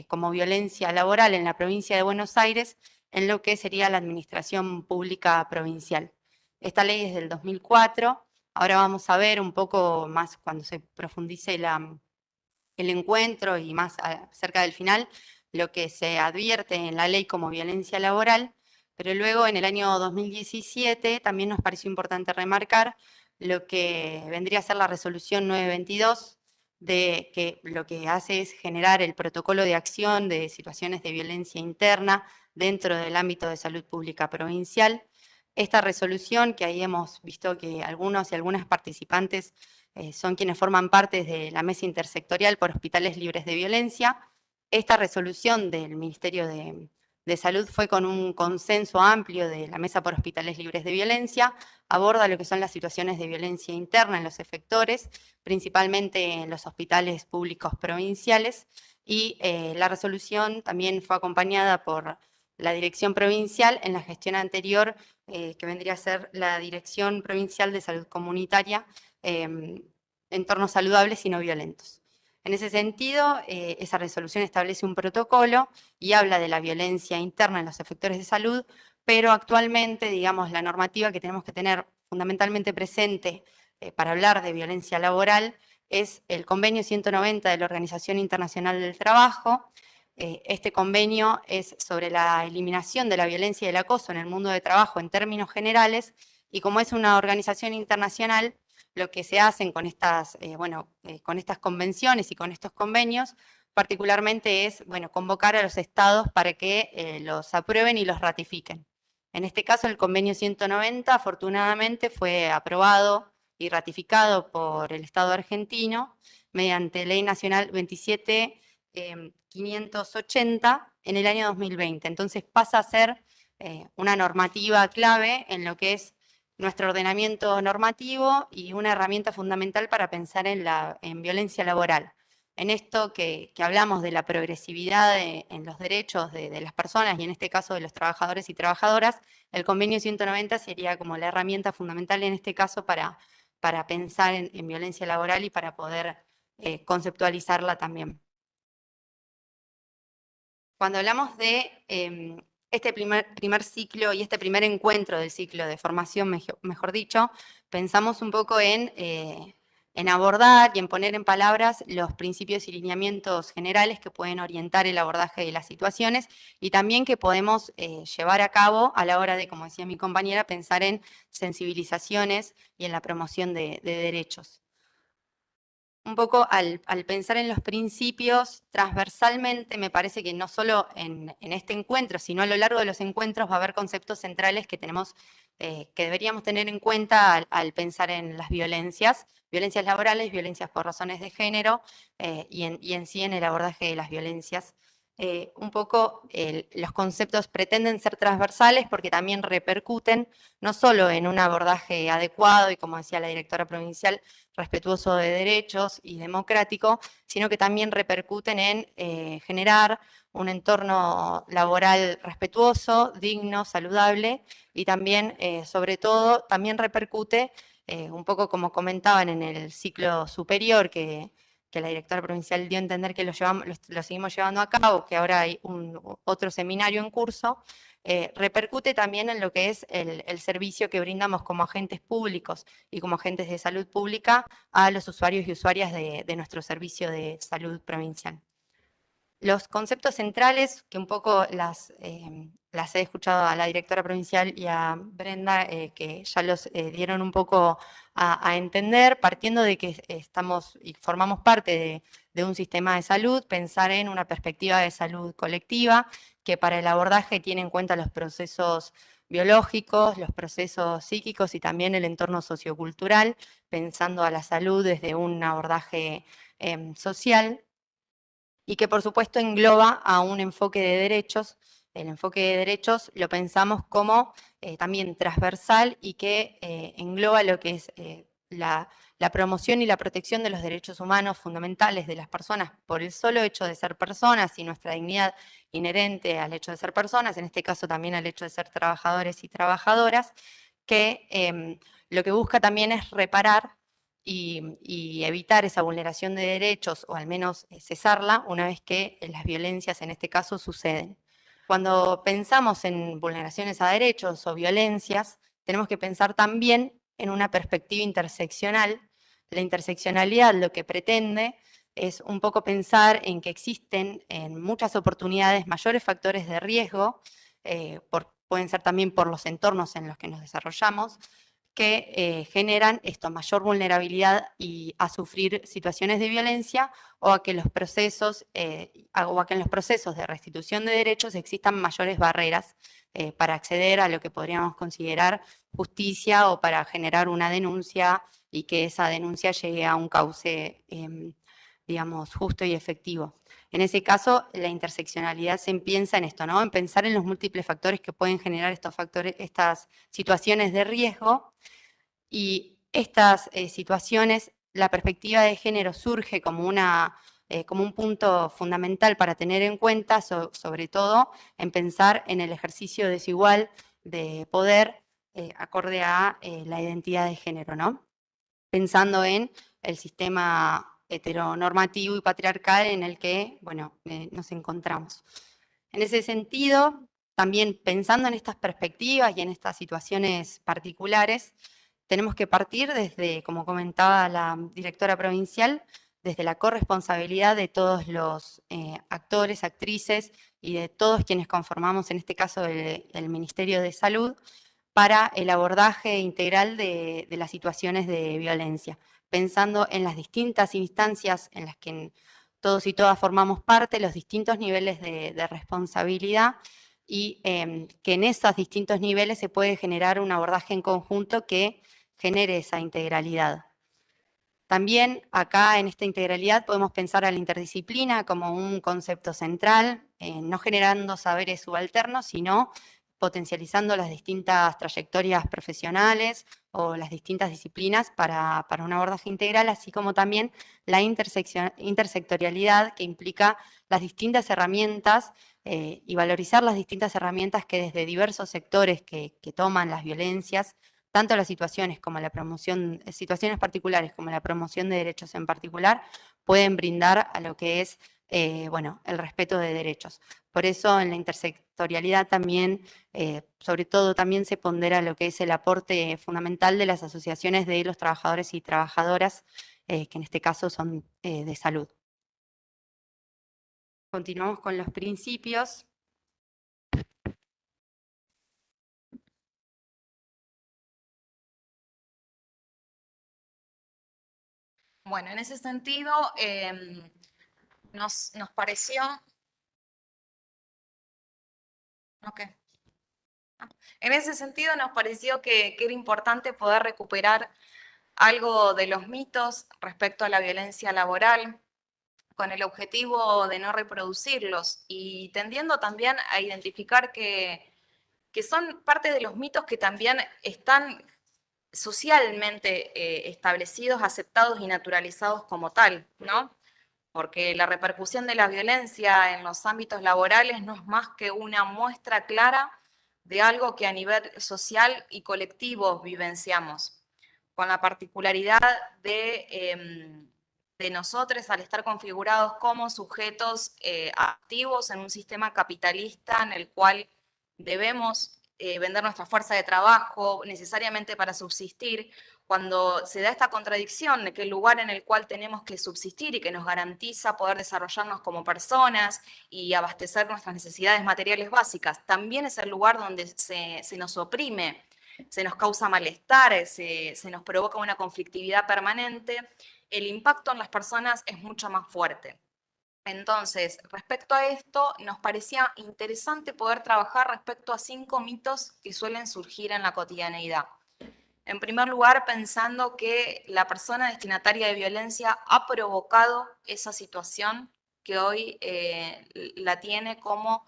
como violencia laboral en la provincia de Buenos Aires en lo que sería la administración pública provincial. Esta ley es del 2004. Ahora vamos a ver un poco más cuando se profundice el encuentro y más cerca del final, lo que se advierte en la ley como violencia laboral, pero luego en el año 2017 también nos pareció importante remarcar lo que vendría a ser la resolución 922, de que lo que hace es generar el protocolo de acción de situaciones de violencia interna dentro del ámbito de salud pública provincial. Esta resolución, que ahí hemos visto que algunos y algunas participantes son quienes forman parte de la mesa intersectorial por hospitales libres de violencia. Esta resolución del Ministerio de de Salud fue con un consenso amplio de la Mesa por Hospitales Libres de Violencia, aborda lo que son las situaciones de violencia interna en los efectores, principalmente en los hospitales públicos provinciales, y la resolución también fue acompañada por la Dirección Provincial en la gestión anterior, que vendría a ser la Dirección Provincial de Salud Comunitaria, entornos saludables y no violentos. En ese sentido, esa resolución establece un protocolo y habla de la violencia interna en los efectores de salud, pero actualmente, digamos, la normativa que tenemos que tener fundamentalmente presente para hablar de violencia laboral es el Convenio 190 de la Organización Internacional del Trabajo. Este convenio es sobre la eliminación de la violencia y el acoso en el mundo de trabajo en términos generales, y como es una organización internacional, lo que se hacen con estas, con estas convenciones y con estos convenios, particularmente es convocar a los estados para que los aprueben y los ratifiquen. En este caso, el convenio 190, afortunadamente, fue aprobado y ratificado por el Estado argentino mediante Ley Nacional 27.580 en el año 2020. Entonces pasa a ser una normativa clave en lo que es nuestro ordenamiento normativo y una herramienta fundamental para pensar en violencia laboral. En esto que hablamos de la progresividad en los derechos de las personas y en este caso de los trabajadores y trabajadoras, el convenio 190 sería como la herramienta fundamental en este caso para pensar en violencia laboral y para poder conceptualizarla también. Cuando hablamos de este primer ciclo y este primer encuentro del ciclo de formación, mejor dicho, pensamos un poco en abordar y en poner en palabras los principios y lineamientos generales que pueden orientar el abordaje de las situaciones y también que podemos llevar a cabo a la hora de, como decía mi compañera, pensar en sensibilizaciones y en la promoción de derechos. Un poco al pensar en los principios, transversalmente me parece que no solo en este encuentro, sino a lo largo de los encuentros va a haber conceptos centrales que que deberíamos tener en cuenta al pensar en las violencias laborales, violencias por razones de género y en sí en el abordaje de las violencias. Un poco los conceptos pretenden ser transversales porque también repercuten no solo en un abordaje adecuado y, como decía la directora provincial, respetuoso de derechos y democrático, sino que también repercuten en generar un entorno laboral respetuoso, digno, saludable y también, sobre todo, también repercute, un poco como comentaban en el ciclo superior que la directora provincial dio a entender que lo seguimos llevando a cabo, que ahora hay otro seminario en curso, repercute también en lo que es el servicio que brindamos como agentes públicos y como agentes de salud pública a los usuarios y usuarias de nuestro servicio de salud provincial. Los conceptos centrales, que un poco las he escuchado a la directora provincial y a Brenda, que ya los dieron un poco a entender, partiendo de que estamos y formamos parte de un sistema de salud, pensar en una perspectiva de salud colectiva, que para el abordaje tiene en cuenta los procesos biológicos, los procesos psíquicos y también el entorno sociocultural, pensando a la salud desde un abordaje social, y que por supuesto engloba a un enfoque de derechos. El enfoque de derechos lo pensamos como también transversal y que engloba lo que es la promoción y la protección de los derechos humanos fundamentales de las personas por el solo hecho de ser personas y nuestra dignidad inherente al hecho de ser personas, en este caso también al hecho de ser trabajadores y trabajadoras, que lo que busca también es reparar y evitar esa vulneración de derechos, o al menos cesarla, una vez que las violencias en este caso suceden. Cuando pensamos en vulneraciones a derechos o violencias, tenemos que pensar también en una perspectiva interseccional. La interseccionalidad lo que pretende es un poco pensar en que existen en muchas oportunidades mayores factores de riesgo, pueden ser también por los entornos en los que nos desarrollamos, que generan mayor vulnerabilidad y a sufrir situaciones de violencia, o a que en los procesos de restitución de derechos existan mayores barreras para acceder a lo que podríamos considerar justicia o para generar una denuncia y que esa denuncia llegue a un cauce, digamos, justo y efectivo. En ese caso, la interseccionalidad se piensa en esto, ¿no? En pensar en los múltiples factores que pueden generar estas situaciones de riesgo, y estas situaciones, la perspectiva de género surge como como un punto fundamental para tener en cuenta, sobre todo en pensar en el ejercicio desigual de poder acorde a la identidad de género, ¿no? Pensando en el sistema heteronormativo y patriarcal en el que, bueno, nos encontramos. En ese sentido, también pensando en estas perspectivas y en estas situaciones particulares, tenemos que partir desde, como comentaba la directora provincial, desde la corresponsabilidad de todos los actores, actrices y de todos quienes conformamos, en este caso, el Ministerio de Salud, para el abordaje integral de las situaciones de violencia, pensando en las distintas instancias en las que todos y todas formamos parte, los distintos niveles de responsabilidad, y que en esos distintos niveles se puede generar un abordaje en conjunto que genere esa integralidad. También acá en esta integralidad podemos pensar a la interdisciplina como un concepto central, no generando saberes subalternos, sino potencializando las distintas trayectorias profesionales o las distintas disciplinas para un abordaje integral, así como también la intersectorialidad, que implica las distintas herramientas y valorizar las distintas herramientas que desde diversos sectores que toman las violencias, tanto las situaciones como la promoción, situaciones particulares como la promoción de derechos en particular, pueden brindar a lo que es bueno, el respeto de derechos. Por eso en la intersectorialidad también, sobre todo también se pondera lo que es el aporte fundamental de las asociaciones de los trabajadores y trabajadoras, que en este caso son de salud. Continuamos con los principios. Bueno, en ese sentido, nos pareció... Okay. En ese sentido nos pareció que era importante poder recuperar algo de los mitos respecto a la violencia laboral, con el objetivo de no reproducirlos y tendiendo también a identificar que son parte de los mitos que también están socialmente establecidos, aceptados y naturalizados como tal, ¿no? Porque la repercusión de la violencia en los ámbitos laborales no es más que una muestra clara de algo que a nivel social y colectivo vivenciamos, con la particularidad de nosotros al estar configurados como sujetos activos en un sistema capitalista en el cual debemos vender nuestra fuerza de trabajo necesariamente para subsistir. Cuando se da esta contradicción de que el lugar en el cual tenemos que subsistir y que nos garantiza poder desarrollarnos como personas y abastecer nuestras necesidades materiales básicas, también es el lugar donde se nos oprime, se nos causa malestar, se nos provoca una conflictividad permanente, el impacto en las personas es mucho más fuerte. Entonces, respecto a esto, nos parecía interesante poder trabajar respecto a 5 mitos que suelen surgir en la cotidianeidad. En primer lugar, pensando que la persona destinataria de violencia ha provocado esa situación que hoy la tiene como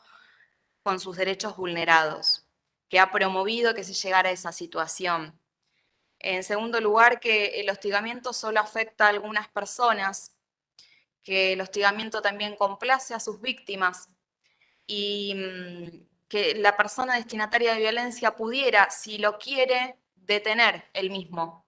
con sus derechos vulnerados, que ha promovido que se llegara a esa situación. En segundo lugar, que el hostigamiento solo afecta a algunas personas, que el hostigamiento también complace a sus víctimas y que la persona destinataria de violencia pudiera, si lo quiere, detener el mismo.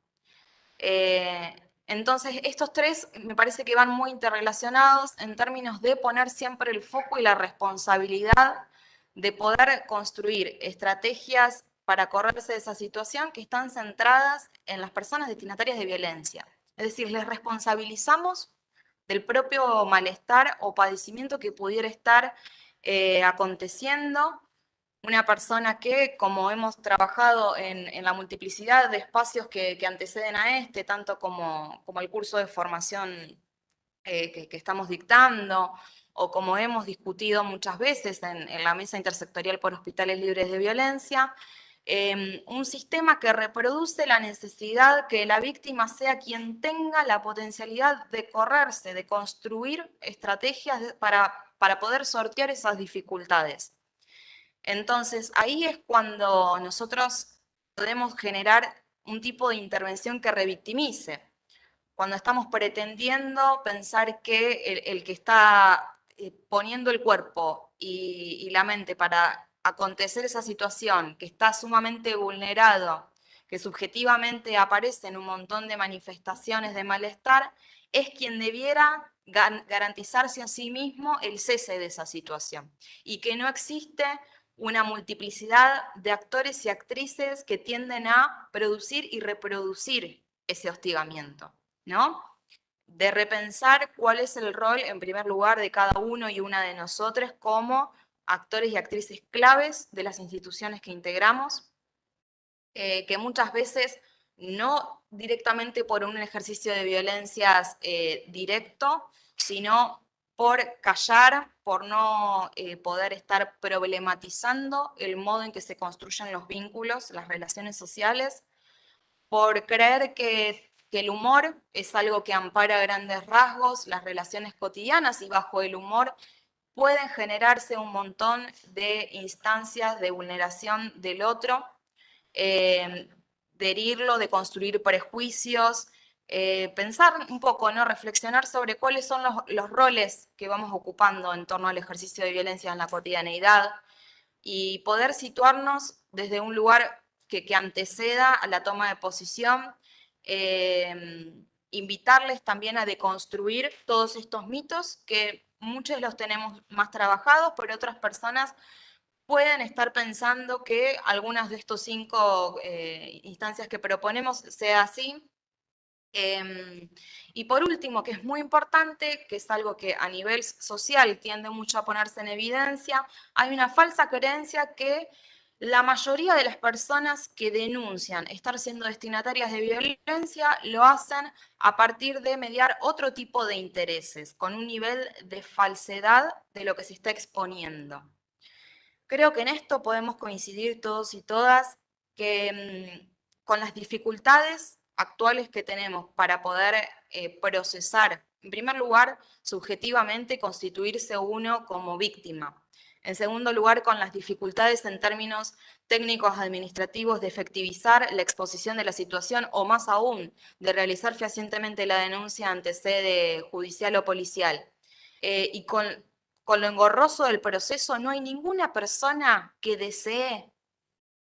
Entonces, estos tres me parece que van muy interrelacionados en términos de poner siempre el foco y la responsabilidad de poder construir estrategias para correrse de esa situación que están centradas en las personas destinatarias de violencia. Es decir, les responsabilizamos del propio malestar o padecimiento que pudiera estar aconteciendo una persona que, como hemos trabajado en la multiplicidad de espacios que anteceden a este, tanto como el curso de formación que estamos dictando, o como hemos discutido muchas veces en la mesa intersectorial por hospitales libres de violencia, Un sistema que reproduce la necesidad que la víctima sea quien tenga la potencialidad de correrse, de construir estrategias para poder sortear esas dificultades. Entonces, ahí es cuando nosotros podemos generar un tipo de intervención que revictimice. Cuando estamos pretendiendo pensar que el que está poniendo el cuerpo y la mente para acontecer esa situación, que está sumamente vulnerado, que subjetivamente aparece en un montón de manifestaciones de malestar, es quien debiera garantizarse a sí mismo el cese de esa situación. Y que no existe una multiplicidad de actores y actrices que tienden a producir y reproducir ese hostigamiento, ¿no? De repensar cuál es el rol, en primer lugar, de cada uno y una de nosotros como actores y actrices claves de las instituciones que integramos, que muchas veces no directamente por un ejercicio de violencias directo, sino por callar, por no poder estar problematizando el modo en que se construyen los vínculos, las relaciones sociales, por creer que el humor es algo que ampara grandes rasgos, las relaciones cotidianas, y bajo el humor pueden generarse un montón de instancias de vulneración del otro, de herirlo, de construir prejuicios, pensar un poco, ¿no? Reflexionar sobre cuáles son los roles que vamos ocupando en torno al ejercicio de violencia en la cotidianeidad y poder situarnos desde un lugar que anteceda a la toma de posición, invitarles también a deconstruir todos estos mitos que muchos los tenemos más trabajados, pero otras personas pueden estar pensando que algunas de estos 5 instancias que proponemos sea así. Y por último, que es muy importante, que es algo que a nivel social tiende mucho a ponerse en evidencia, hay una falsa creencia que la mayoría de las personas que denuncian estar siendo destinatarias de violencia lo hacen a partir de mediar otro tipo de intereses, con un nivel de falsedad de lo que se está exponiendo. Creo que en esto podemos coincidir todos y todas que con las dificultades actuales que tenemos para poder procesar, en primer lugar, subjetivamente constituirse uno como víctima. En segundo lugar, con las dificultades en términos técnicos administrativos de efectivizar la exposición de la situación o más aún, de realizar fehacientemente la denuncia ante sede judicial o policial. Y con lo engorroso del proceso, no hay ninguna persona que desee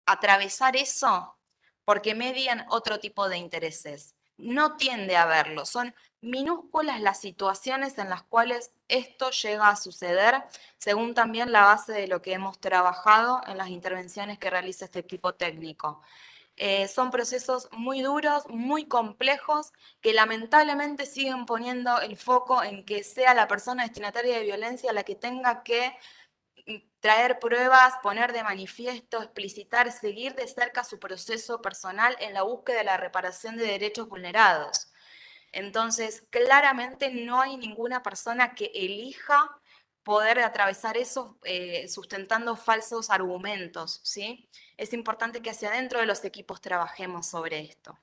atravesar eso porque median otro tipo de intereses. No tiende a haberlo. Son minúsculas las situaciones en las cuales esto llega a suceder, según también la base de lo que hemos trabajado en las intervenciones que realiza este equipo técnico. Son procesos muy duros, muy complejos, que lamentablemente siguen poniendo el foco en que sea la persona destinataria de violencia la que tenga que traer pruebas, poner de manifiesto, explicitar, seguir de cerca su proceso personal en la búsqueda de la reparación de derechos vulnerados. Entonces, claramente no hay ninguna persona que elija poder atravesar eso sustentando falsos argumentos, ¿sí? Es importante que hacia adentro de los equipos trabajemos sobre esto.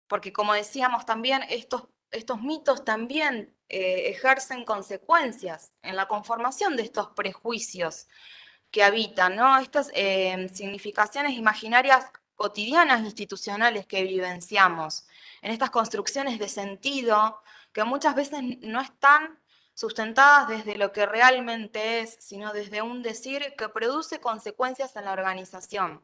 Porque como decíamos también, estos mitos también ejercen consecuencias en la conformación de estos prejuicios que habitan, ¿no? Estas significaciones imaginarias cotidianas institucionales que vivenciamos, en estas construcciones de sentido que muchas veces no están sustentadas desde lo que realmente es, sino desde un decir que produce consecuencias en la organización,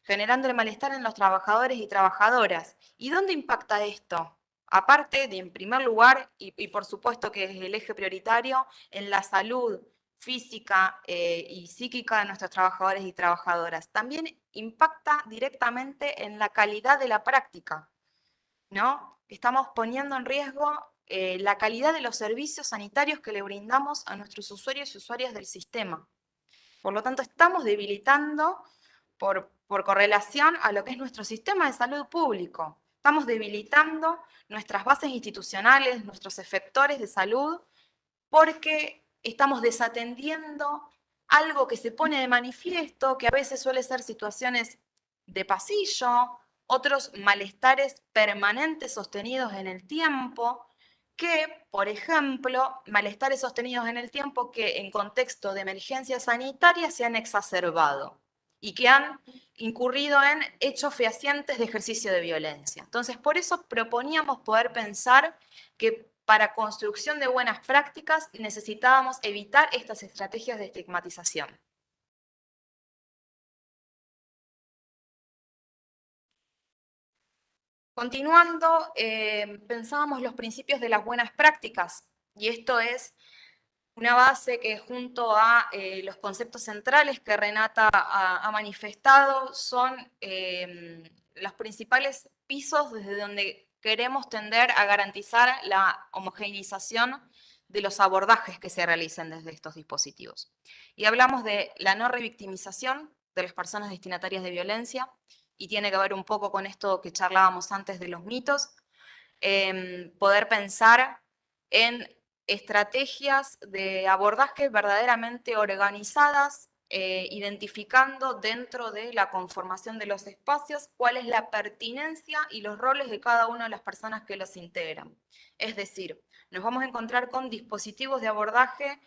generando el malestar en los trabajadores y trabajadoras. ¿Y dónde impacta esto? Aparte de, en primer lugar, y por supuesto que es el eje prioritario, en la salud física y psíquica de nuestros trabajadores y trabajadoras. También impacta directamente en la calidad de la práctica, ¿no? Estamos poniendo en riesgo la calidad de los servicios sanitarios que le brindamos a nuestros usuarios y usuarias del sistema. Por lo tanto, estamos debilitando por correlación a lo que es nuestro sistema de salud público. Estamos debilitando nuestras bases institucionales, nuestros efectores de salud, porque estamos desatendiendo algo que se pone de manifiesto, que a veces suele ser situaciones de pasillo, otros malestares permanentes sostenidos en el tiempo, que, por ejemplo, malestares sostenidos en el tiempo que en contexto de emergencia sanitaria se han exacerbado y que han incurrido en hechos fehacientes de ejercicio de violencia. Entonces, por eso proponíamos poder pensar que para construcción de buenas prácticas necesitábamos evitar estas estrategias de estigmatización. Continuando, pensábamos los principios de las buenas prácticas, y esto es una base que junto a los conceptos centrales que Renata ha manifestado son los principales pisos desde donde queremos tender a garantizar la homogeneización de los abordajes que se realicen desde estos dispositivos. Y hablamos de la no revictimización de las personas destinatarias de violencia, y tiene que ver un poco con esto que charlábamos antes de los mitos, poder pensar en estrategias de abordaje verdaderamente organizadas, identificando dentro de la conformación de los espacios cuál es la pertinencia y los roles de cada una de las personas que los integran. Es decir, nos vamos a encontrar con dispositivos de abordaje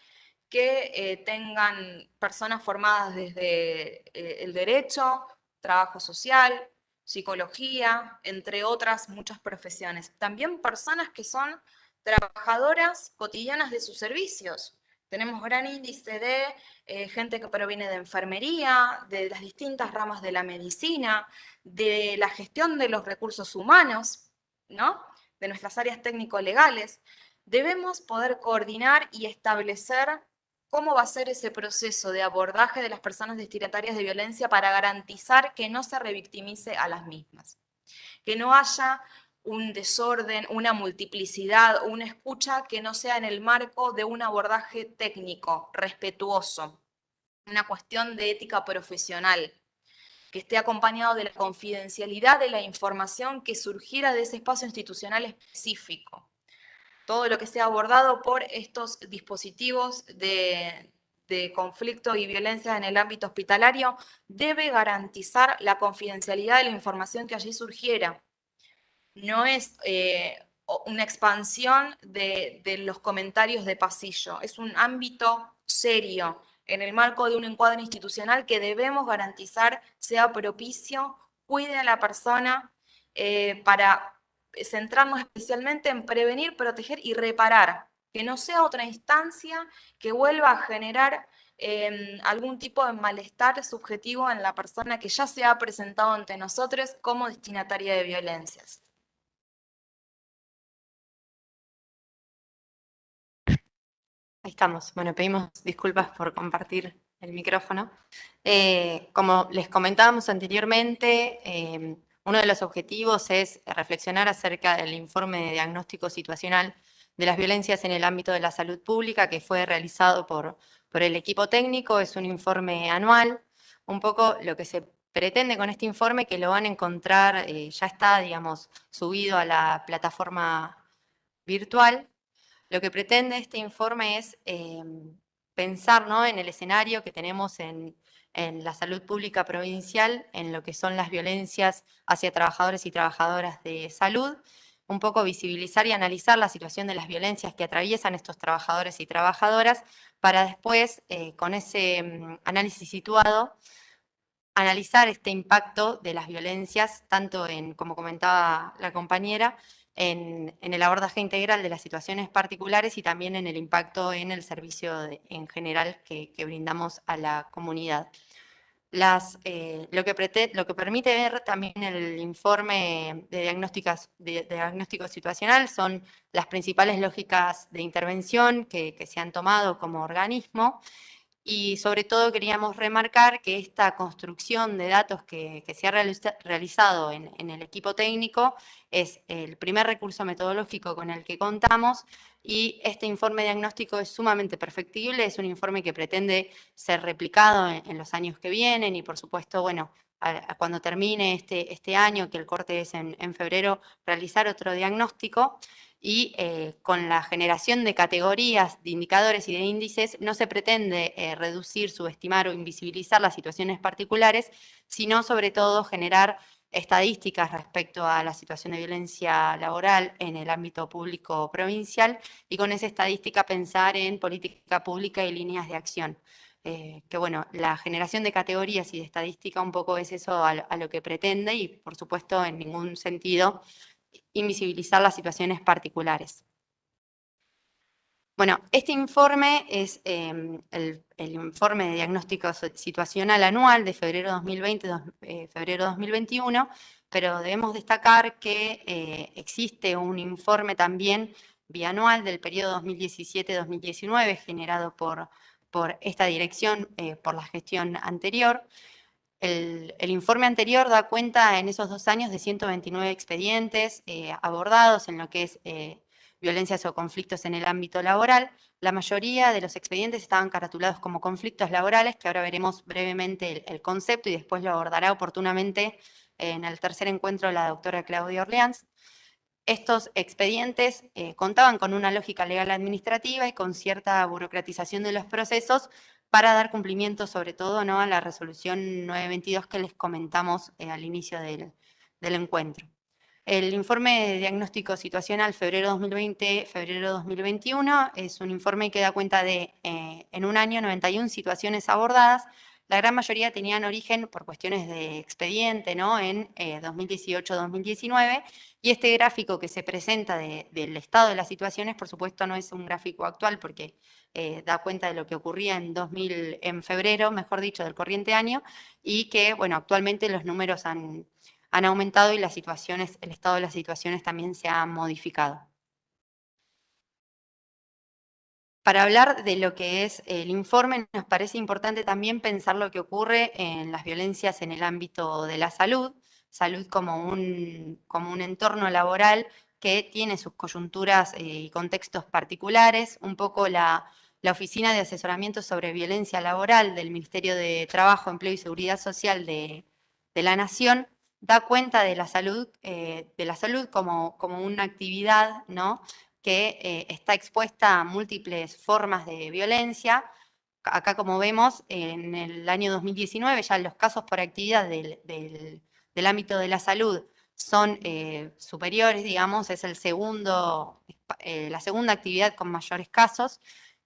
que tengan personas formadas desde el derecho, trabajo social, psicología, entre otras muchas profesiones. También personas que son trabajadoras cotidianas de sus servicios. Tenemos gran índice de gente que proviene de enfermería, de las distintas ramas de la medicina, de la gestión de los recursos humanos, ¿no? De nuestras áreas técnico-legales. Debemos poder coordinar y establecer cómo va a ser ese proceso de abordaje de las personas destinatarias de violencia para garantizar que no se revictimice a las mismas, que no haya un desorden, una multiplicidad, una escucha que no sea en el marco de un abordaje técnico, respetuoso, una cuestión de ética profesional, que esté acompañado de la confidencialidad de la información que surgiera de ese espacio institucional específico. Todo lo que sea abordado por estos dispositivos de conflicto y violencia en el ámbito hospitalario debe garantizar la confidencialidad de la información que allí surgiera. No es una expansión de los comentarios de pasillo, es un ámbito serio en el marco de un encuadre institucional que debemos garantizar sea propicio, cuide a la persona para centrarnos especialmente en prevenir, proteger y reparar, que no sea otra instancia que vuelva a generar algún tipo de malestar subjetivo en la persona que ya se ha presentado ante nosotros como destinataria de violencias. Ahí estamos. Bueno, pedimos disculpas por compartir el micrófono. Como les comentábamos anteriormente, uno de los objetivos es reflexionar acerca del informe de diagnóstico situacional de las violencias en el ámbito de la salud pública que fue realizado por el equipo técnico. Es un informe anual. Un poco lo que se pretende con este informe, que lo van a encontrar, ya está, digamos, subido a la plataforma virtual. Lo que pretende este informe es pensar, ¿no?, en el escenario que tenemos en la salud pública provincial, en lo que son las violencias hacia trabajadores y trabajadoras de salud, un poco visibilizar y analizar la situación de las violencias que atraviesan estos trabajadores y trabajadoras, para después, con ese análisis situado, analizar este impacto de las violencias, tanto en, como comentaba la compañera, en el abordaje integral de las situaciones particulares y también en el impacto en el servicio en general que brindamos a la comunidad. Lo que permite ver también el informe de diagnóstico situacional son las principales lógicas de intervención que se han tomado como organismo. Y sobre todo queríamos remarcar que esta construcción de datos que se ha realizado en el equipo técnico es el primer recurso metodológico con el que contamos, y este informe diagnóstico es sumamente perfectible, es un informe que pretende ser replicado en los años que vienen y, por supuesto, bueno, cuando termine este año, que el corte es en febrero, realizar otro diagnóstico. y con la generación de categorías, de indicadores y de índices no se pretende reducir, subestimar o invisibilizar las situaciones particulares, sino sobre todo generar estadísticas respecto a la situación de violencia laboral en el ámbito público provincial y con esa estadística pensar en política pública y líneas de acción. Que bueno, la generación de categorías y de estadística un poco es eso a lo que pretende y por supuesto en ningún sentido invisibilizar las situaciones particulares. Bueno, este informe es el informe de diagnóstico situacional anual de febrero 2020, febrero 2021, pero debemos destacar que existe un informe también bianual del periodo 2017-2019 generado por esta dirección, por la gestión anterior. El informe anterior da cuenta en esos 2 años de 129 expedientes abordados en lo que es violencias o conflictos en el ámbito laboral. La mayoría de los expedientes estaban caratulados como conflictos laborales, que ahora veremos brevemente el concepto y después lo abordará oportunamente en el tercer encuentro la doctora Claudia Orleans. Estos expedientes contaban con una lógica legal administrativa y con cierta burocratización de los procesos para dar cumplimiento sobre todo, ¿no?, a la resolución 922 que les comentamos al inicio del encuentro. El informe de diagnóstico situacional febrero 2020, febrero 2021 es un informe que da cuenta de, en un año, 91 situaciones abordadas. La gran mayoría tenían origen por cuestiones de expediente, ¿no?, en 2018-2019, y este gráfico que se presenta del estado de las situaciones, por supuesto, no es un gráfico actual porque da cuenta de lo que ocurría en febrero, mejor dicho, del corriente año, y que, bueno, actualmente los números han aumentado y las situaciones, el estado de las situaciones también se ha modificado. Para hablar de lo que es el informe, nos parece importante también pensar lo que ocurre en las violencias en el ámbito de la salud como un entorno laboral que tiene sus coyunturas y contextos particulares. Un poco la Oficina de Asesoramiento sobre Violencia Laboral del Ministerio de Trabajo, Empleo y Seguridad Social de la Nación da cuenta de la salud como una actividad, ¿no?, que está expuesta a múltiples formas de violencia. Acá, como vemos, en el año 2019 ya los casos por actividad del ámbito de la salud son superiores, digamos, es la segunda actividad con mayores casos,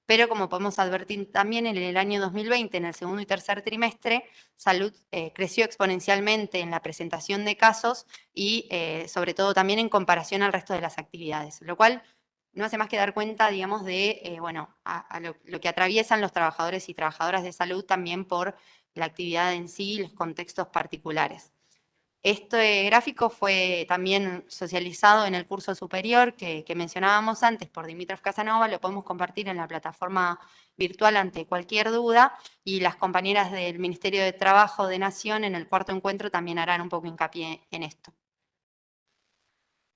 pero como podemos advertir también en el año 2020, en el segundo y tercer trimestre, salud creció exponencialmente en la presentación de casos y sobre todo también en comparación al resto de las actividades, lo cual no hace más que dar cuenta, digamos, de lo que atraviesan los trabajadores y trabajadoras de salud también por la actividad en sí y los contextos particulares. Este gráfico fue también socializado en el curso superior que mencionábamos antes por Dimitrov Casanova, lo podemos compartir en la plataforma virtual ante cualquier duda, y las compañeras del Ministerio de Trabajo de Nación en el cuarto encuentro también harán un poco hincapié en esto.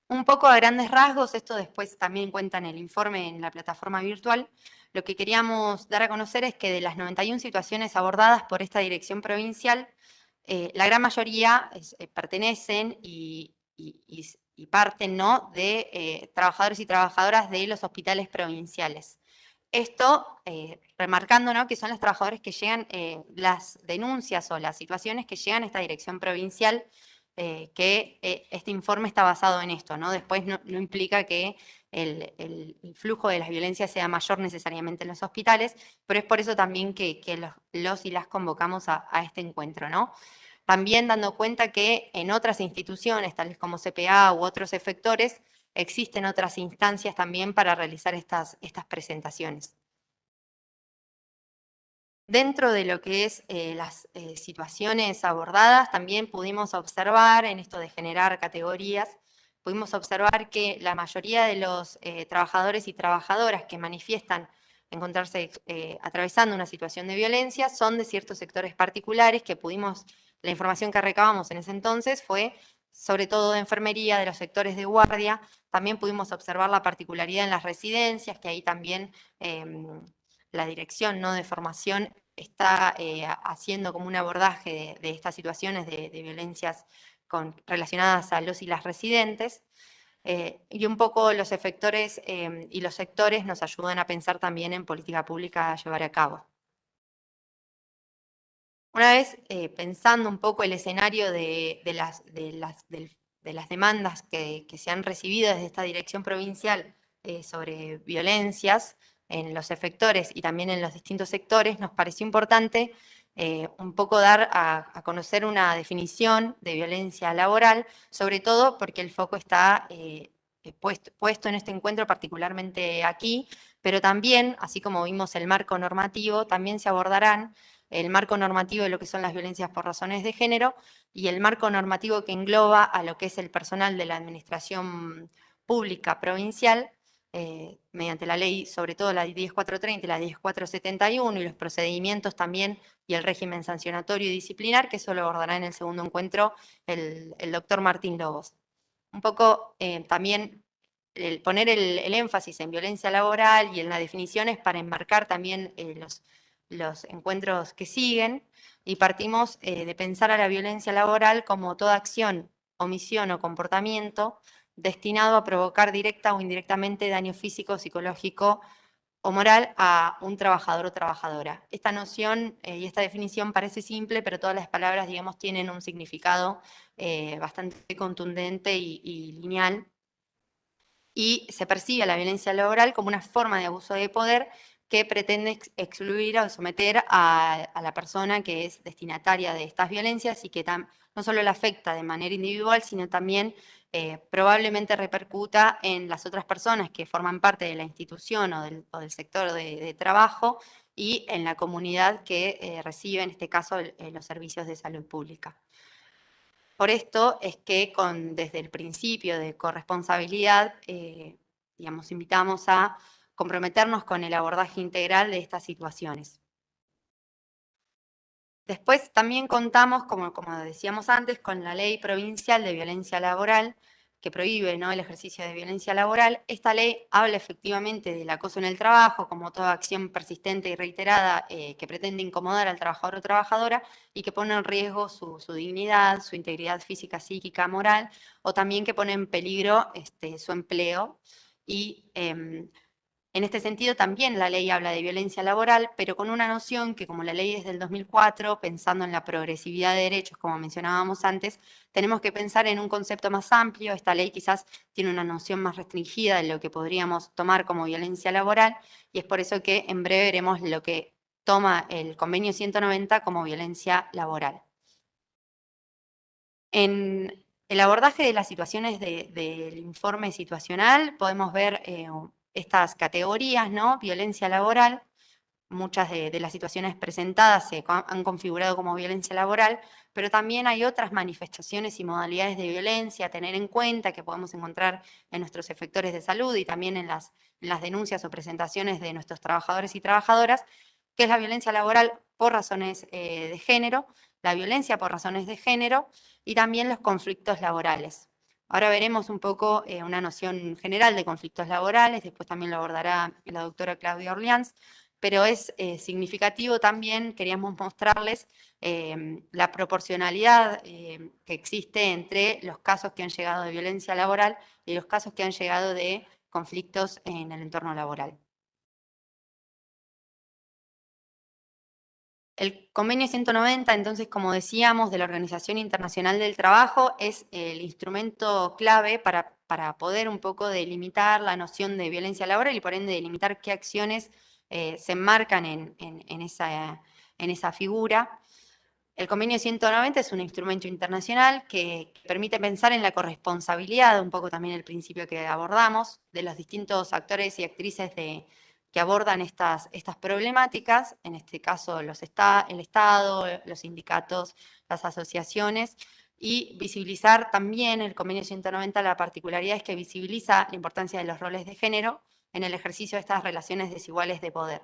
Un poco a grandes rasgos, esto después también cuenta en el informe en la plataforma virtual, lo que queríamos dar a conocer es que de las 91 situaciones abordadas por esta dirección provincial, la gran mayoría pertenecen y parten, ¿no?, de trabajadores y trabajadoras de los hospitales provinciales. Esto remarcando, ¿no?, que son los trabajadores que llegan, las denuncias o las situaciones que llegan a esta dirección provincial, que este informe está basado en esto, ¿no? Después no implica que el flujo de las violencias sea mayor necesariamente en los hospitales, pero es por eso también que los y las convocamos a este encuentro, ¿no? También dando cuenta que en otras instituciones, tales como CPA u otros efectores, existen otras instancias también para realizar estas presentaciones. Dentro de lo que es las situaciones abordadas, también pudimos observar, en esto de generar categorías, pudimos observar que la mayoría de los trabajadores y trabajadoras que manifiestan encontrarse atravesando una situación de violencia son de ciertos sectores particulares que la información que recabamos en ese entonces fue sobre todo de enfermería, de los sectores de guardia. También pudimos observar la particularidad en las residencias, que ahí también la dirección, ¿no?, de formación está haciendo como un abordaje de estas situaciones de violencias relacionadas a los y las residentes. Y un poco los efectores y los sectores nos ayudan a pensar también en política pública a llevar a cabo. Una vez pensando un poco el escenario de las demandas que se han recibido desde esta dirección provincial sobre violencias en los efectores y también en los distintos sectores, nos pareció importante un poco dar a conocer una definición de violencia laboral, sobre todo porque el foco está puesto en este encuentro particularmente aquí, pero también, así como vimos el marco normativo, también se abordarán el marco normativo de lo que son las violencias por razones de género y el marco normativo que engloba a lo que es el personal de la administración pública provincial, mediante la ley, sobre todo la 10430 y la 10471, y los procedimientos también y el régimen sancionatorio y disciplinar, que eso lo abordará en el segundo encuentro el doctor Martín Lobos. Un poco también el poner el énfasis en violencia laboral y en las definiciones para enmarcar también los encuentros que siguen, y partimos de pensar a la violencia laboral como toda acción, omisión o comportamiento destinado a provocar directa o indirectamente daño físico, psicológico o moral a un trabajador o trabajadora. Esta noción y esta definición parece simple, pero todas las palabras, digamos, tienen un significado bastante contundente y lineal, y se percibe a la violencia laboral como una forma de abuso de poder que pretende excluir o someter a la persona que es destinataria de estas violencias y que no solo la afecta de manera individual, sino también probablemente repercuta en las otras personas que forman parte de la institución o del sector de trabajo y en la comunidad que recibe, en este caso, los servicios de salud pública. Por esto es que desde el principio de corresponsabilidad, digamos, invitamos a comprometernos con el abordaje integral de estas situaciones. Después también contamos, como decíamos antes, con la Ley Provincial de Violencia Laboral, que prohíbe, ¿no?, el ejercicio de violencia laboral. Esta ley habla efectivamente del acoso en el trabajo como toda acción persistente y reiterada que pretende incomodar al trabajador o trabajadora y que pone en riesgo su dignidad, su integridad física, psíquica, moral, o también que pone en peligro su empleo. Y en este sentido, también la ley habla de violencia laboral, pero con una noción que, como la ley es del 2004, pensando en la progresividad de derechos, como mencionábamos antes, tenemos que pensar en un concepto más amplio. Esta ley quizás tiene una noción más restringida de lo que podríamos tomar como violencia laboral, y es por eso que en breve veremos lo que toma el convenio 190 como violencia laboral. En el abordaje de las situaciones del informe situacional podemos ver estas categorías, ¿no? Violencia laboral. Muchas de las situaciones presentadas se han configurado como violencia laboral, pero también hay otras manifestaciones y modalidades de violencia a tener en cuenta que podemos encontrar en nuestros efectores de salud y también en las denuncias o presentaciones de nuestros trabajadores y trabajadoras, que es la violencia laboral por razones de género, la violencia por razones de género y también los conflictos laborales. Ahora veremos un poco una noción general de conflictos laborales, después también lo abordará la doctora Claudia Orleans, pero es significativo también, queríamos mostrarles la proporcionalidad que existe entre los casos que han llegado de violencia laboral y los casos que han llegado de conflictos en el entorno laboral. El convenio 190, entonces, como decíamos, de la Organización Internacional del Trabajo, es el instrumento clave para poder un poco delimitar la noción de violencia laboral y por ende delimitar qué acciones se enmarcan en esa figura. El convenio 190 es un instrumento internacional que permite pensar en la corresponsabilidad, un poco también el principio que abordamos, de los distintos actores y actrices que abordan estas problemáticas, en este caso el Estado, los sindicatos, las asociaciones, y visibilizar también el convenio 190, la particularidad es que visibiliza la importancia de los roles de género en el ejercicio de estas relaciones desiguales de poder.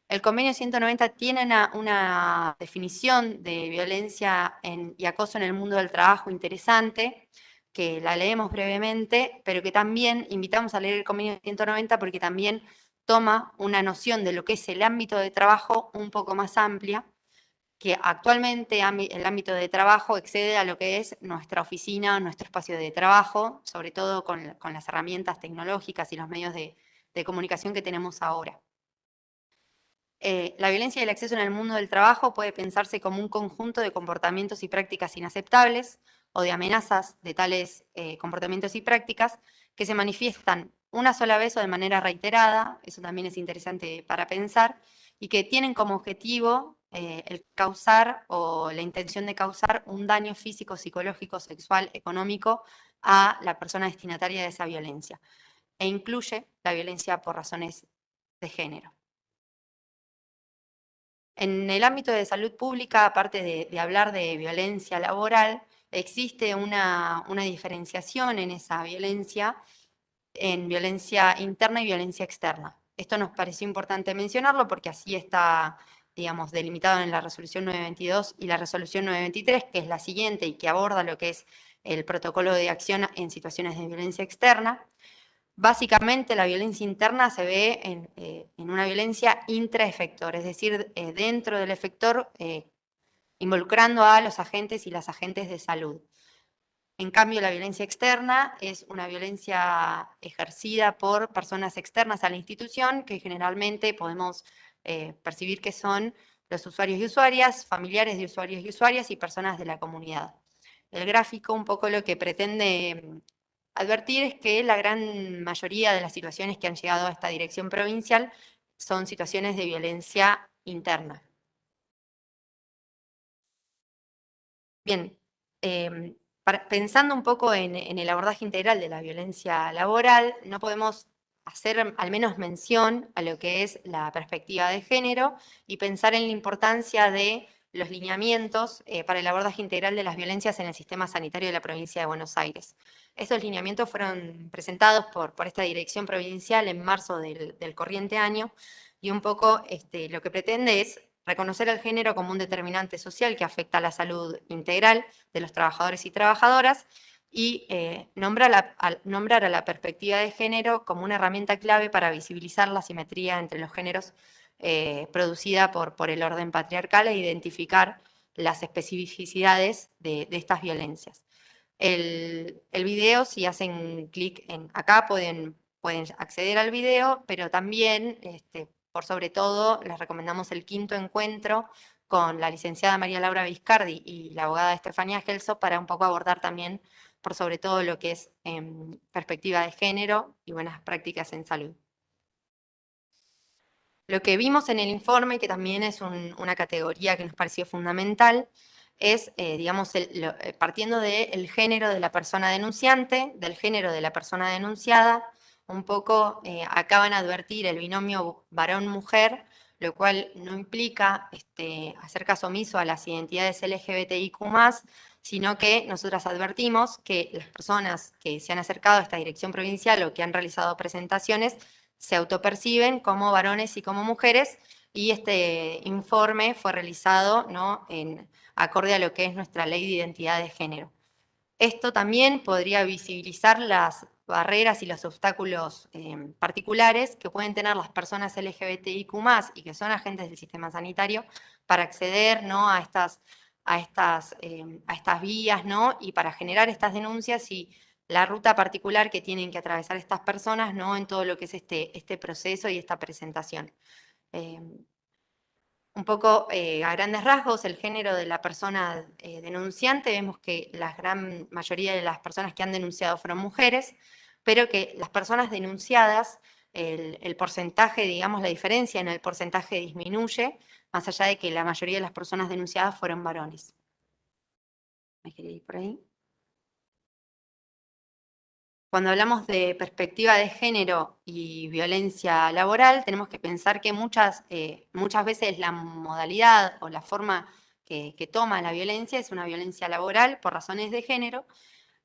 El convenio 190 tiene una definición de violencia y acoso en el mundo del trabajo interesante, que la leemos brevemente, pero que también invitamos a leer el convenio 190 porque también toma una noción de lo que es el ámbito de trabajo un poco más amplia que actualmente el ámbito de trabajo excede a lo que es nuestra oficina, nuestro espacio de trabajo, sobre todo con las herramientas tecnológicas y los medios de comunicación que tenemos ahora. La violencia y el acceso en el mundo del trabajo puede pensarse como un conjunto de comportamientos y prácticas inaceptables o de amenazas de tales comportamientos y prácticas que se manifiestan una sola vez o de manera reiterada, eso también es interesante para pensar, y que tienen como objetivo el causar o la intención de causar un daño físico, psicológico, sexual, económico a la persona destinataria de esa violencia, e incluye la violencia por razones de género. En el ámbito de salud pública, aparte de hablar de violencia laboral, existe una diferenciación en esa violencia, en violencia interna y violencia externa. Esto nos pareció importante mencionarlo porque así está, digamos, delimitado en la resolución 922 y la resolución 923, que es la siguiente y que aborda lo que es el protocolo de acción en situaciones de violencia externa. Básicamente la violencia interna se ve en una violencia intraefector, es decir, dentro del efector, involucrando a los agentes y las agentes de salud. En cambio, la violencia externa es una violencia ejercida por personas externas a la institución, que generalmente podemos percibir que son los usuarios y usuarias, familiares de usuarios y usuarias y personas de la comunidad. El gráfico un poco lo que pretende advertir es que la gran mayoría de las situaciones que han llegado a esta dirección provincial son situaciones de violencia interna. Bien, pensando un poco en el abordaje integral de la violencia laboral, no podemos hacer al menos mención a lo que es la perspectiva de género y pensar en la importancia de los lineamientos para el abordaje integral de las violencias en el sistema sanitario de la provincia de Buenos Aires. Estos lineamientos fueron presentados por esta dirección provincial en marzo del corriente año y un poco lo que pretende es reconocer el género como un determinante social que afecta a la salud integral de los trabajadores y trabajadoras y nombrar a la perspectiva de género como una herramienta clave para visibilizar la asimetría entre los géneros producida por el orden patriarcal e identificar las especificidades de estas violencias. El video, si hacen clic acá, pueden acceder al video, pero también, por sobre todo, les recomendamos el 5º encuentro con la licenciada María Laura Viscardi y la abogada Estefanía Gelso para un poco abordar también, por sobre todo, lo que es perspectiva de género y buenas prácticas en salud. Lo que vimos en el informe, que también es una categoría que nos pareció fundamental, es, digamos, partiendo del género de la persona denunciante, del género de la persona denunciada, un poco acaban de advertir el binomio varón-mujer, lo cual no implica hacer caso omiso a las identidades LGBTIQ+, sino que nosotras advertimos que las personas que se han acercado a esta dirección provincial o que han realizado presentaciones se autoperciben como varones y como mujeres, y este informe fue realizado, ¿no?, acorde a lo que es nuestra ley de identidad de género. Esto también podría visibilizar las barreras y los obstáculos particulares que pueden tener las personas LGBTIQ+, y que son agentes del sistema sanitario, para acceder, ¿no?, a estas vías, ¿no?, y para generar estas denuncias y la ruta particular que tienen que atravesar estas personas, ¿no?, en todo lo que es este proceso y esta presentación. Un poco a grandes rasgos, el género de la persona denunciante, vemos que la gran mayoría de las personas que han denunciado fueron mujeres, pero que las personas denunciadas, el porcentaje, digamos, la diferencia en el porcentaje disminuye, más allá de que la mayoría de las personas denunciadas fueron varones. ¿Me quería ir por ahí? Cuando hablamos de perspectiva de género y violencia laboral, tenemos que pensar que muchas veces la modalidad o la forma que toma la violencia es una violencia laboral por razones de género,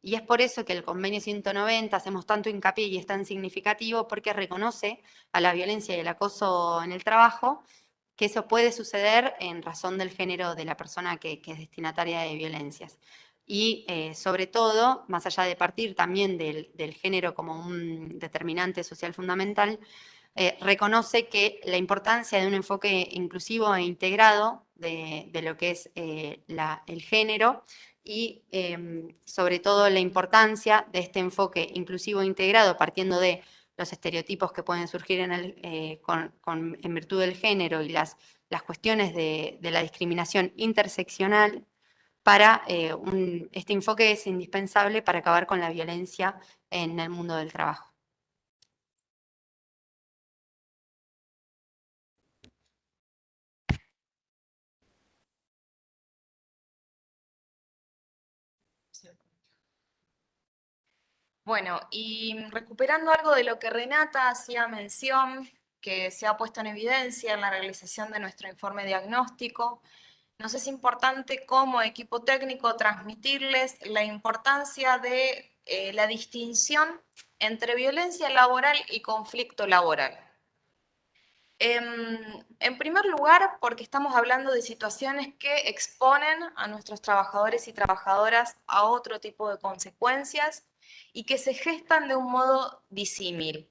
y es por eso que el convenio 190 hacemos tanto hincapié y es tan significativo, porque reconoce a la violencia y el acoso en el trabajo, que eso puede suceder en razón del género de la persona que es destinataria de violencias. Y sobre todo, más allá de partir también del género como un determinante social fundamental, reconoce que la importancia de un enfoque inclusivo e integrado de lo que es el género y sobre todo la importancia de este enfoque inclusivo e integrado partiendo de los estereotipos que pueden surgir en virtud del género y las cuestiones de la discriminación interseccional. Este enfoque es indispensable para acabar con la violencia en el mundo del trabajo. Bueno, y recuperando algo de lo que Renata hacía mención, que se ha puesto en evidencia en la realización de nuestro informe diagnóstico, nos es importante como equipo técnico transmitirles la importancia de la distinción entre violencia laboral y conflicto laboral. En primer lugar, porque estamos hablando de situaciones que exponen a nuestros trabajadores y trabajadoras a otro tipo de consecuencias y que se gestan de un modo disímil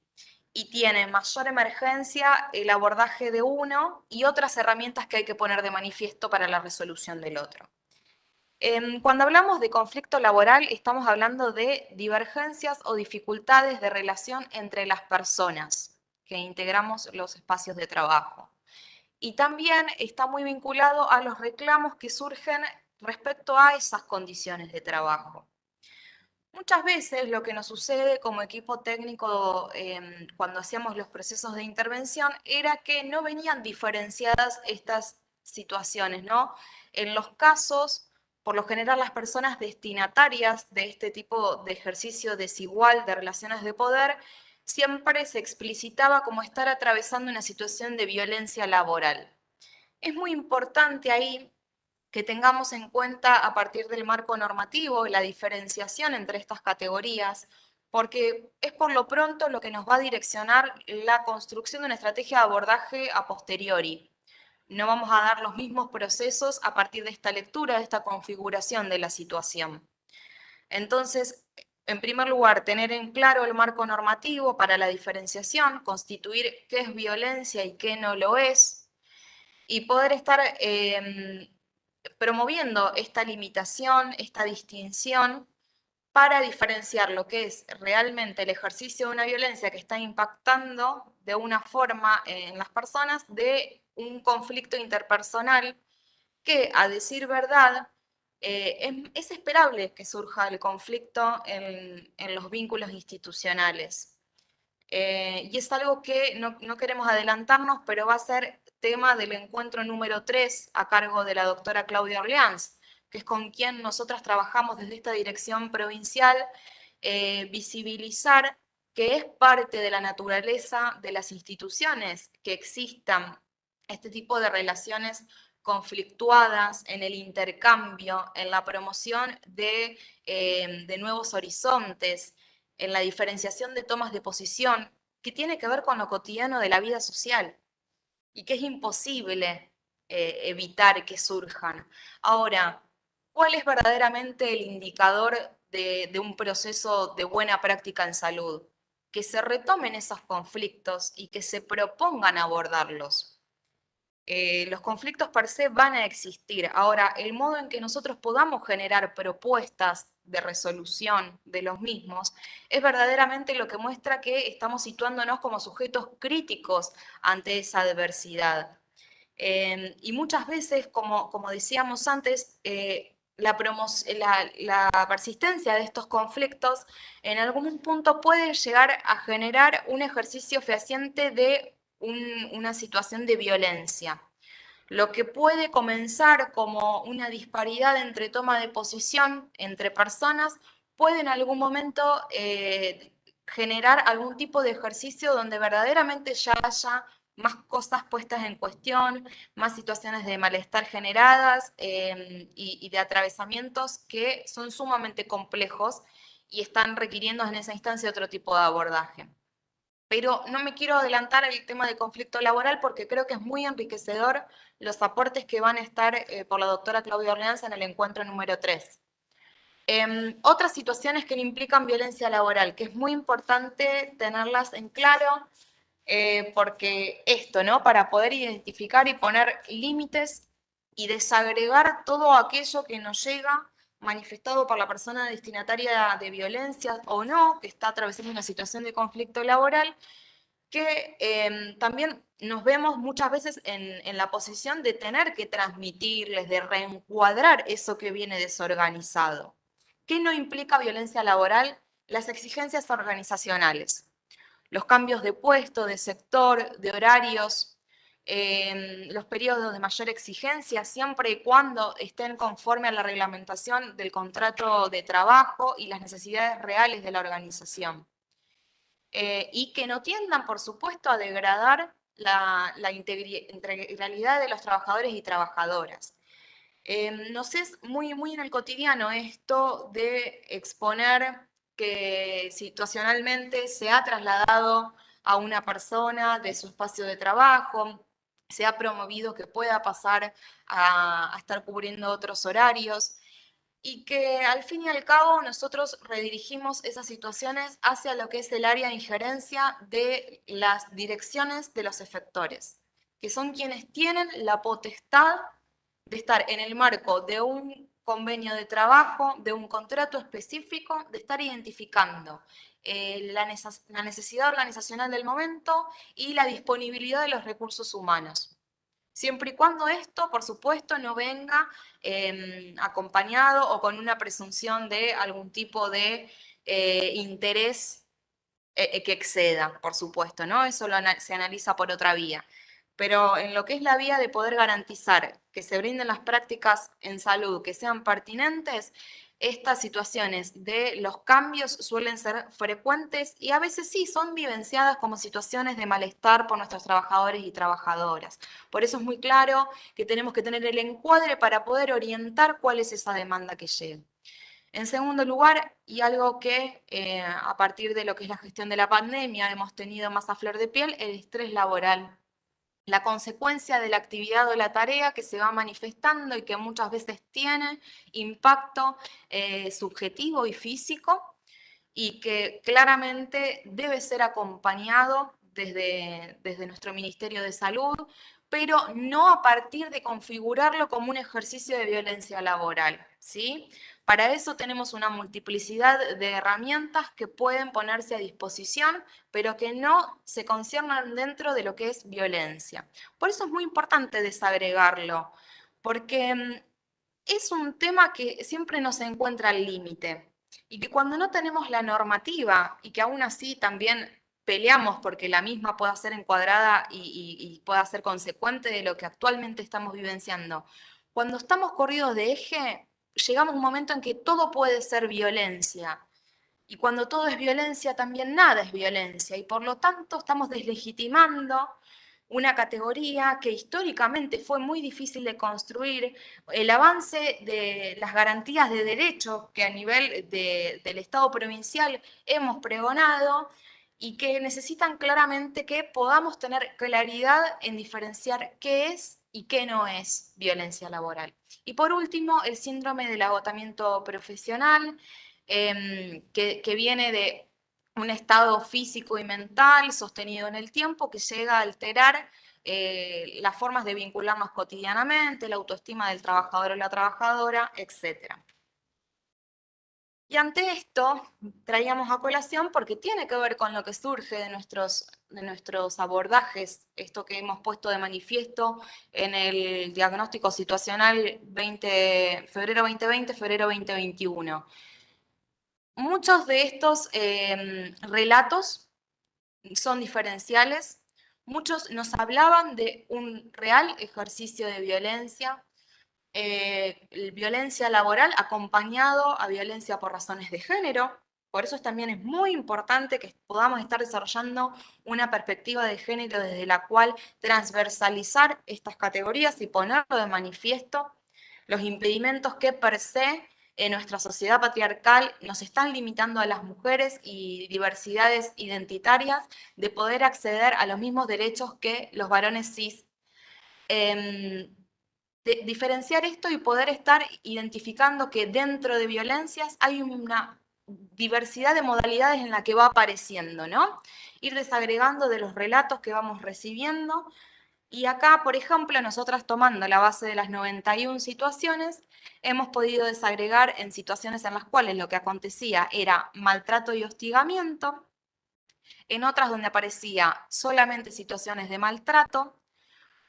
y tienen mayor emergencia el abordaje de uno y otras herramientas que hay que poner de manifiesto para la resolución del otro. Cuando hablamos de conflicto laboral, estamos hablando de divergencias o dificultades de relación entre las personas que integramos los espacios de trabajo. Y también está muy vinculado a los reclamos que surgen respecto a esas condiciones de trabajo. Muchas veces lo que nos sucede como equipo técnico cuando hacíamos los procesos de intervención era que no venían diferenciadas estas situaciones, ¿no? En los casos, por lo general las personas destinatarias de este tipo de ejercicio desigual de relaciones de poder siempre se explicitaba como estar atravesando una situación de violencia laboral. Es muy importante ahí que tengamos en cuenta a partir del marco normativo la diferenciación entre estas categorías, porque es por lo pronto lo que nos va a direccionar la construcción de una estrategia de abordaje a posteriori. No vamos a dar los mismos procesos a partir de esta lectura, de esta configuración de la situación. Entonces, en primer lugar, tener en claro el marco normativo para la diferenciación, constituir qué es violencia y qué no lo es, y poder estar promoviendo esta limitación, esta distinción, para diferenciar lo que es realmente el ejercicio de una violencia que está impactando de una forma en las personas de un conflicto interpersonal que, a decir verdad, es esperable que surja el conflicto en los vínculos institucionales. Y es algo que no queremos adelantarnos, pero va a ser tema del encuentro número 3 a cargo de la doctora Claudia Orleans, que es con quien nosotras trabajamos desde esta dirección provincial, visibilizar que es parte de la naturaleza de las instituciones que existan este tipo de relaciones conflictuadas en el intercambio, en la promoción de nuevos horizontes, en la diferenciación de tomas de posición, que tiene que ver con lo cotidiano de la vida social y que es imposible evitar que surjan. Ahora, ¿cuál es verdaderamente el indicador de un proceso de buena práctica en salud? Que se retomen esos conflictos y que se propongan abordarlos. Los conflictos per se van a existir. Ahora, el modo en que nosotros podamos generar propuestas de resolución de los mismos es verdaderamente lo que muestra que estamos situándonos como sujetos críticos ante esa adversidad. Y muchas veces, como decíamos antes, la persistencia de estos conflictos en algún punto puede llegar a generar un ejercicio fehaciente de una situación de violencia. Lo que puede comenzar como una disparidad entre toma de posición entre personas puede en algún momento generar algún tipo de ejercicio donde verdaderamente ya haya más cosas puestas en cuestión, más situaciones de malestar generadas y de atravesamientos que son sumamente complejos y están requiriendo en esa instancia otro tipo de abordaje. Pero no me quiero adelantar al tema de conflicto laboral porque creo que es muy enriquecedor los aportes que van a estar por la doctora Claudia Orleans en el encuentro número 3. Otras situaciones que implican violencia laboral, que es muy importante tenerlas en claro, porque esto, ¿no? Para poder identificar y poner límites y desagregar todo aquello que nos llega manifestado por la persona destinataria de violencia o no, que está atravesando una situación de conflicto laboral, que también nos vemos muchas veces en la posición de tener que transmitirles, de reencuadrar eso que viene desorganizado. ¿Qué no implica violencia laboral? Las exigencias organizacionales, los cambios de puesto, de sector, de horarios, los periodos de mayor exigencia, siempre y cuando estén conforme a la reglamentación del contrato de trabajo y las necesidades reales de la organización. Y que no tiendan, por supuesto, a degradar la integralidad de los trabajadores y trabajadoras. Nos es muy en el cotidiano esto de exponer que situacionalmente se ha trasladado a una persona de su espacio de trabajo, se ha promovido que pueda pasar a estar cubriendo otros horarios y que al fin y al cabo nosotros redirigimos esas situaciones hacia lo que es el área de injerencia de las direcciones de los efectores, que son quienes tienen la potestad de estar en el marco de un convenio de trabajo, de un contrato específico, de estar identificando la necesidad organizacional del momento y la disponibilidad de los recursos humanos. Siempre y cuando esto, por supuesto, no venga acompañado o con una presunción de algún tipo de interés que exceda, por supuesto, ¿no? Eso se analiza por otra vía. Pero en lo que es la vía de poder garantizar que se brinden las prácticas en salud que sean pertinentes, estas situaciones de los cambios suelen ser frecuentes y a veces sí son vivenciadas como situaciones de malestar por nuestros trabajadores y trabajadoras. Por eso es muy claro que tenemos que tener el encuadre para poder orientar cuál es esa demanda que llega. En segundo lugar, y algo que a partir de lo que es la gestión de la pandemia hemos tenido más a flor de piel, el estrés laboral. La consecuencia de la actividad o la tarea que se va manifestando y que muchas veces tiene impacto subjetivo y físico y que claramente debe ser acompañado desde nuestro Ministerio de Salud, pero no a partir de configurarlo como un ejercicio de violencia laboral, ¿sí? Para eso tenemos una multiplicidad de herramientas que pueden ponerse a disposición, pero que no se conciernan dentro de lo que es violencia. Por eso es muy importante desagregarlo, porque es un tema que siempre nos encuentra al límite y que cuando no tenemos la normativa y que aún así también peleamos porque la misma pueda ser encuadrada y pueda ser consecuente de lo que actualmente estamos vivenciando, cuando estamos corridos de eje, llegamos a un momento en que todo puede ser violencia. Y cuando todo es violencia, también nada es violencia. Y por lo tanto estamos deslegitimando una categoría que históricamente fue muy difícil de construir, el avance de las garantías de derechos que a nivel del Estado provincial hemos pregonado y que necesitan claramente que podamos tener claridad en diferenciar qué es y qué no es violencia laboral. Y por último, el síndrome del agotamiento profesional, que viene de un estado físico y mental sostenido en el tiempo que llega a alterar las formas de vincularnos cotidianamente, la autoestima del trabajador o la trabajadora, etc. Y ante esto traíamos a colación porque tiene que ver con lo que surge de nuestros abordajes, esto que hemos puesto de manifiesto en el diagnóstico situacional febrero 2020, febrero 2021. Muchos de estos relatos son diferenciales, muchos nos hablaban de un real ejercicio de violencia, violencia laboral acompañado a violencia por razones de género. Por eso también es muy importante que podamos estar desarrollando una perspectiva de género desde la cual transversalizar estas categorías y ponerlo de manifiesto los impedimentos que per se en nuestra sociedad patriarcal nos están limitando a las mujeres y diversidades identitarias de poder acceder a los mismos derechos que los varones cis. Diferenciar esto y poder estar identificando que dentro de violencias hay una diversidad de modalidades en la que va apareciendo, ¿no? Ir desagregando de los relatos que vamos recibiendo. Y acá, por ejemplo, nosotras tomando la base de las 91 situaciones, hemos podido desagregar en situaciones en las cuales lo que acontecía era maltrato y hostigamiento, en otras donde aparecía solamente situaciones de maltrato,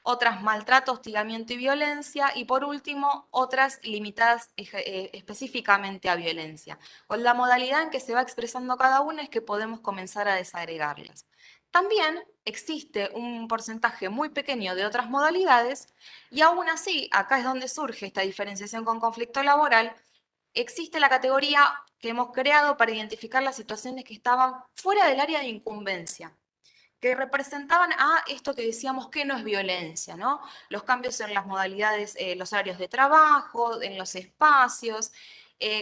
otras maltrato, hostigamiento y violencia, y por último, otras limitadas específicamente a violencia. Con la modalidad en que se va expresando cada una es que podemos comenzar a desagregarlas. También existe un porcentaje muy pequeño de otras modalidades, y aún así, acá es donde surge esta diferenciación con conflicto laboral, existe la categoría que hemos creado para identificar las situaciones que estaban fuera del área de incumbencia, que representaban a esto que decíamos que no es violencia, ¿no? Los cambios en las modalidades, los horarios de trabajo, en los espacios,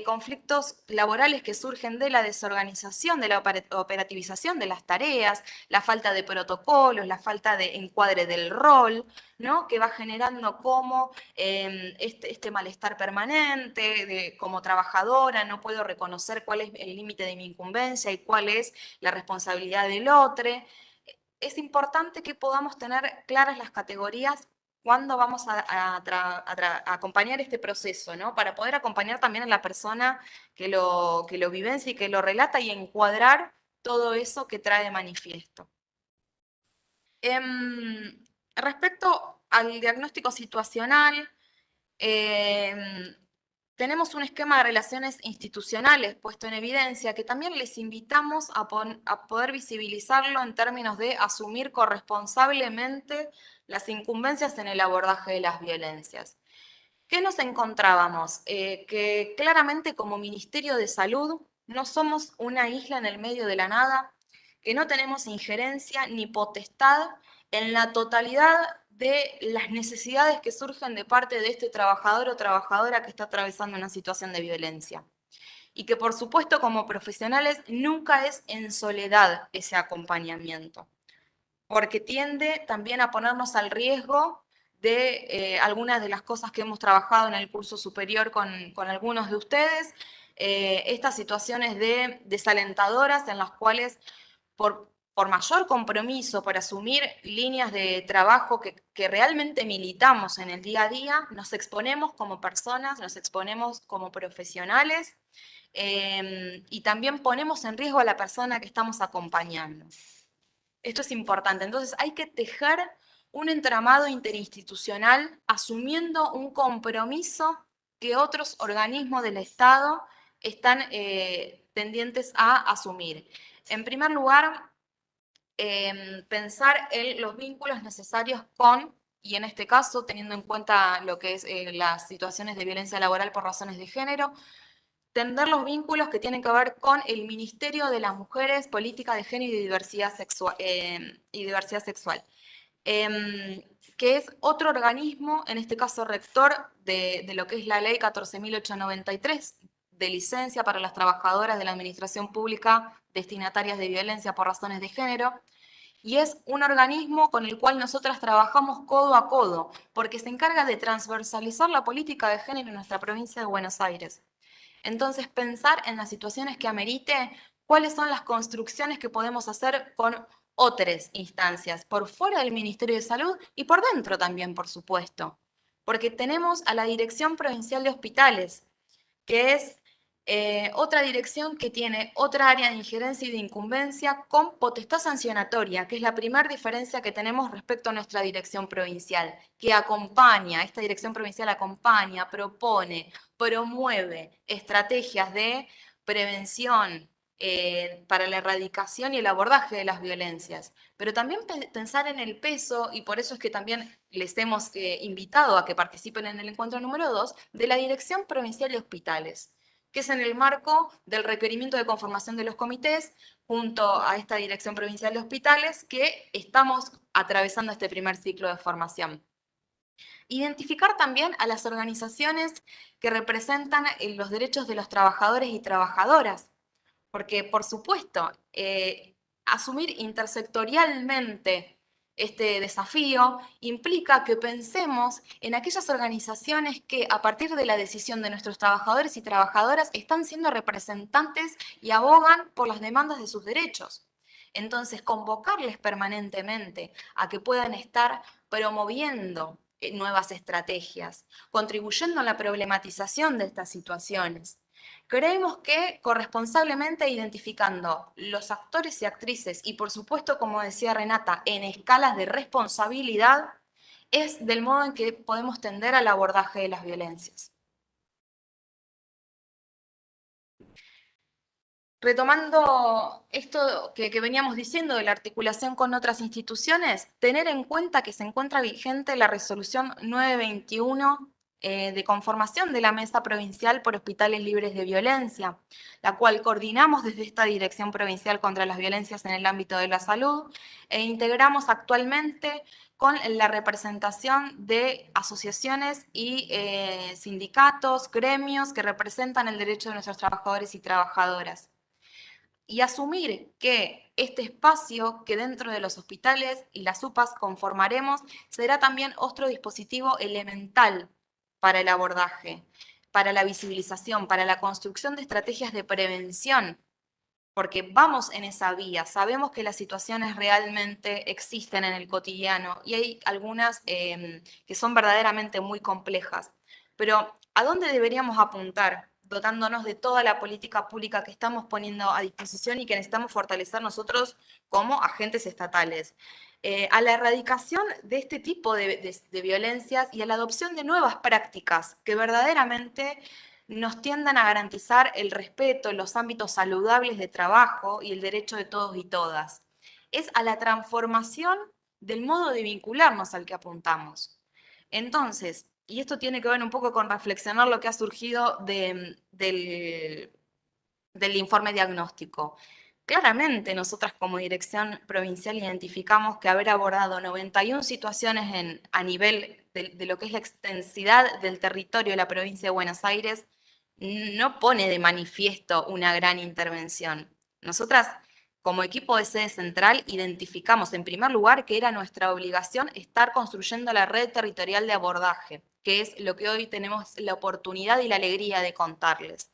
conflictos laborales que surgen de la desorganización, de la operativización de las tareas, la falta de protocolos, la falta de encuadre del rol, ¿no? Que va generando como este malestar permanente, como trabajadora no puedo reconocer cuál es el límite de mi incumbencia y cuál es la responsabilidad del otro. Es importante que podamos tener claras las categorías cuando vamos a acompañar este proceso, ¿no? Para poder acompañar también a la persona que lo vivencia y que lo relata y encuadrar todo eso que trae de manifiesto. Respecto al diagnóstico situacional, tenemos un esquema de relaciones institucionales puesto en evidencia que también les invitamos a poder visibilizarlo en términos de asumir corresponsablemente las incumbencias en el abordaje de las violencias. ¿Qué nos encontrábamos? Que claramente como Ministerio de Salud no somos una isla en el medio de la nada, que no tenemos injerencia ni potestad en la totalidad de las necesidades que surgen de parte de este trabajador o trabajadora que está atravesando una situación de violencia. Y que por supuesto como profesionales nunca es en soledad ese acompañamiento, porque tiende también a ponernos al riesgo de algunas de las cosas que hemos trabajado en el curso superior con algunos de ustedes, estas situaciones desalentadoras en las cuales por mayor compromiso, por asumir líneas de trabajo que realmente militamos en el día a día, nos exponemos como personas, nos exponemos como profesionales y también ponemos en riesgo a la persona que estamos acompañando. Esto es importante. Entonces hay que tejer un entramado interinstitucional asumiendo un compromiso que otros organismos del Estado están tendientes a asumir. En primer lugar, pensar en los vínculos necesarios con, y en este caso, teniendo en cuenta lo que es las situaciones de violencia laboral por razones de género, tender los vínculos que tienen que ver con el Ministerio de las Mujeres, Política de Género y Diversidad Sexual, que es otro organismo, en este caso rector, de lo que es la ley 14.893, de licencia para las trabajadoras de la administración pública destinatarias de violencia por razones de género, y es un organismo con el cual nosotras trabajamos codo a codo, porque se encarga de transversalizar la política de género en nuestra provincia de Buenos Aires. Entonces, pensar en las situaciones que amerite, cuáles son las construcciones que podemos hacer con otras instancias, por fuera del Ministerio de Salud y por dentro también, por supuesto. Porque tenemos a la Dirección Provincial de Hospitales, que es otra dirección que tiene otra área de injerencia y de incumbencia con potestad sancionatoria, que es la primera diferencia que tenemos respecto a nuestra dirección provincial, que acompaña, esta dirección provincial acompaña, propone, promueve estrategias de prevención para la erradicación y el abordaje de las violencias, pero también pensar en el peso, y por eso es que también les hemos invitado a que participen en el encuentro número 2, de la Dirección Provincial de Hospitales, que es en el marco del requerimiento de conformación de los comités, junto a esta Dirección Provincial de Hospitales, que estamos atravesando este primer ciclo de formación. Identificar también a las organizaciones que representan los derechos de los trabajadores y trabajadoras, porque por supuesto, asumir intersectorialmente este desafío implica que pensemos en aquellas organizaciones que a partir de la decisión de nuestros trabajadores y trabajadoras están siendo representantes y abogan por las demandas de sus derechos. Entonces, convocarles permanentemente a que puedan estar promoviendo nuevas estrategias, contribuyendo a la problematización de estas situaciones. Creemos que corresponsablemente identificando los actores y actrices y por supuesto, como decía Renata, en escalas de responsabilidad, es del modo en que podemos tender al abordaje de las violencias. Retomando esto que veníamos diciendo de la articulación con otras instituciones, tener en cuenta que se encuentra vigente la resolución 921 de conformación de la Mesa Provincial por Hospitales Libres de Violencia, la cual coordinamos desde esta Dirección Provincial contra las Violencias en el ámbito de la salud e integramos actualmente con la representación de asociaciones y sindicatos, gremios que representan el derecho de nuestros trabajadores y trabajadoras. Y asumir que este espacio que dentro de los hospitales y las UPAs conformaremos será también otro dispositivo elemental para el abordaje, para la visibilización, para la construcción de estrategias de prevención, porque vamos en esa vía, sabemos que las situaciones realmente existen en el cotidiano y hay algunas que son verdaderamente muy complejas, pero ¿a dónde deberíamos apuntar? Dotándonos de toda la política pública que estamos poniendo a disposición y que necesitamos fortalecer nosotros como agentes estatales. A la erradicación de este tipo de violencias y a la adopción de nuevas prácticas que verdaderamente nos tiendan a garantizar el respeto, los ámbitos saludables de trabajo y el derecho de todos y todas. Es a la transformación del modo de vincularnos al que apuntamos. Entonces, y esto tiene que ver un poco con reflexionar lo que ha surgido del informe diagnóstico. Claramente nosotras como dirección provincial identificamos que haber abordado 91 situaciones a nivel de lo que es la extensidad del territorio de la provincia de Buenos Aires no pone de manifiesto una gran intervención. Nosotras como equipo de sede central identificamos en primer lugar que era nuestra obligación estar construyendo la red territorial de abordaje, que es lo que hoy tenemos la oportunidad y la alegría de contarles.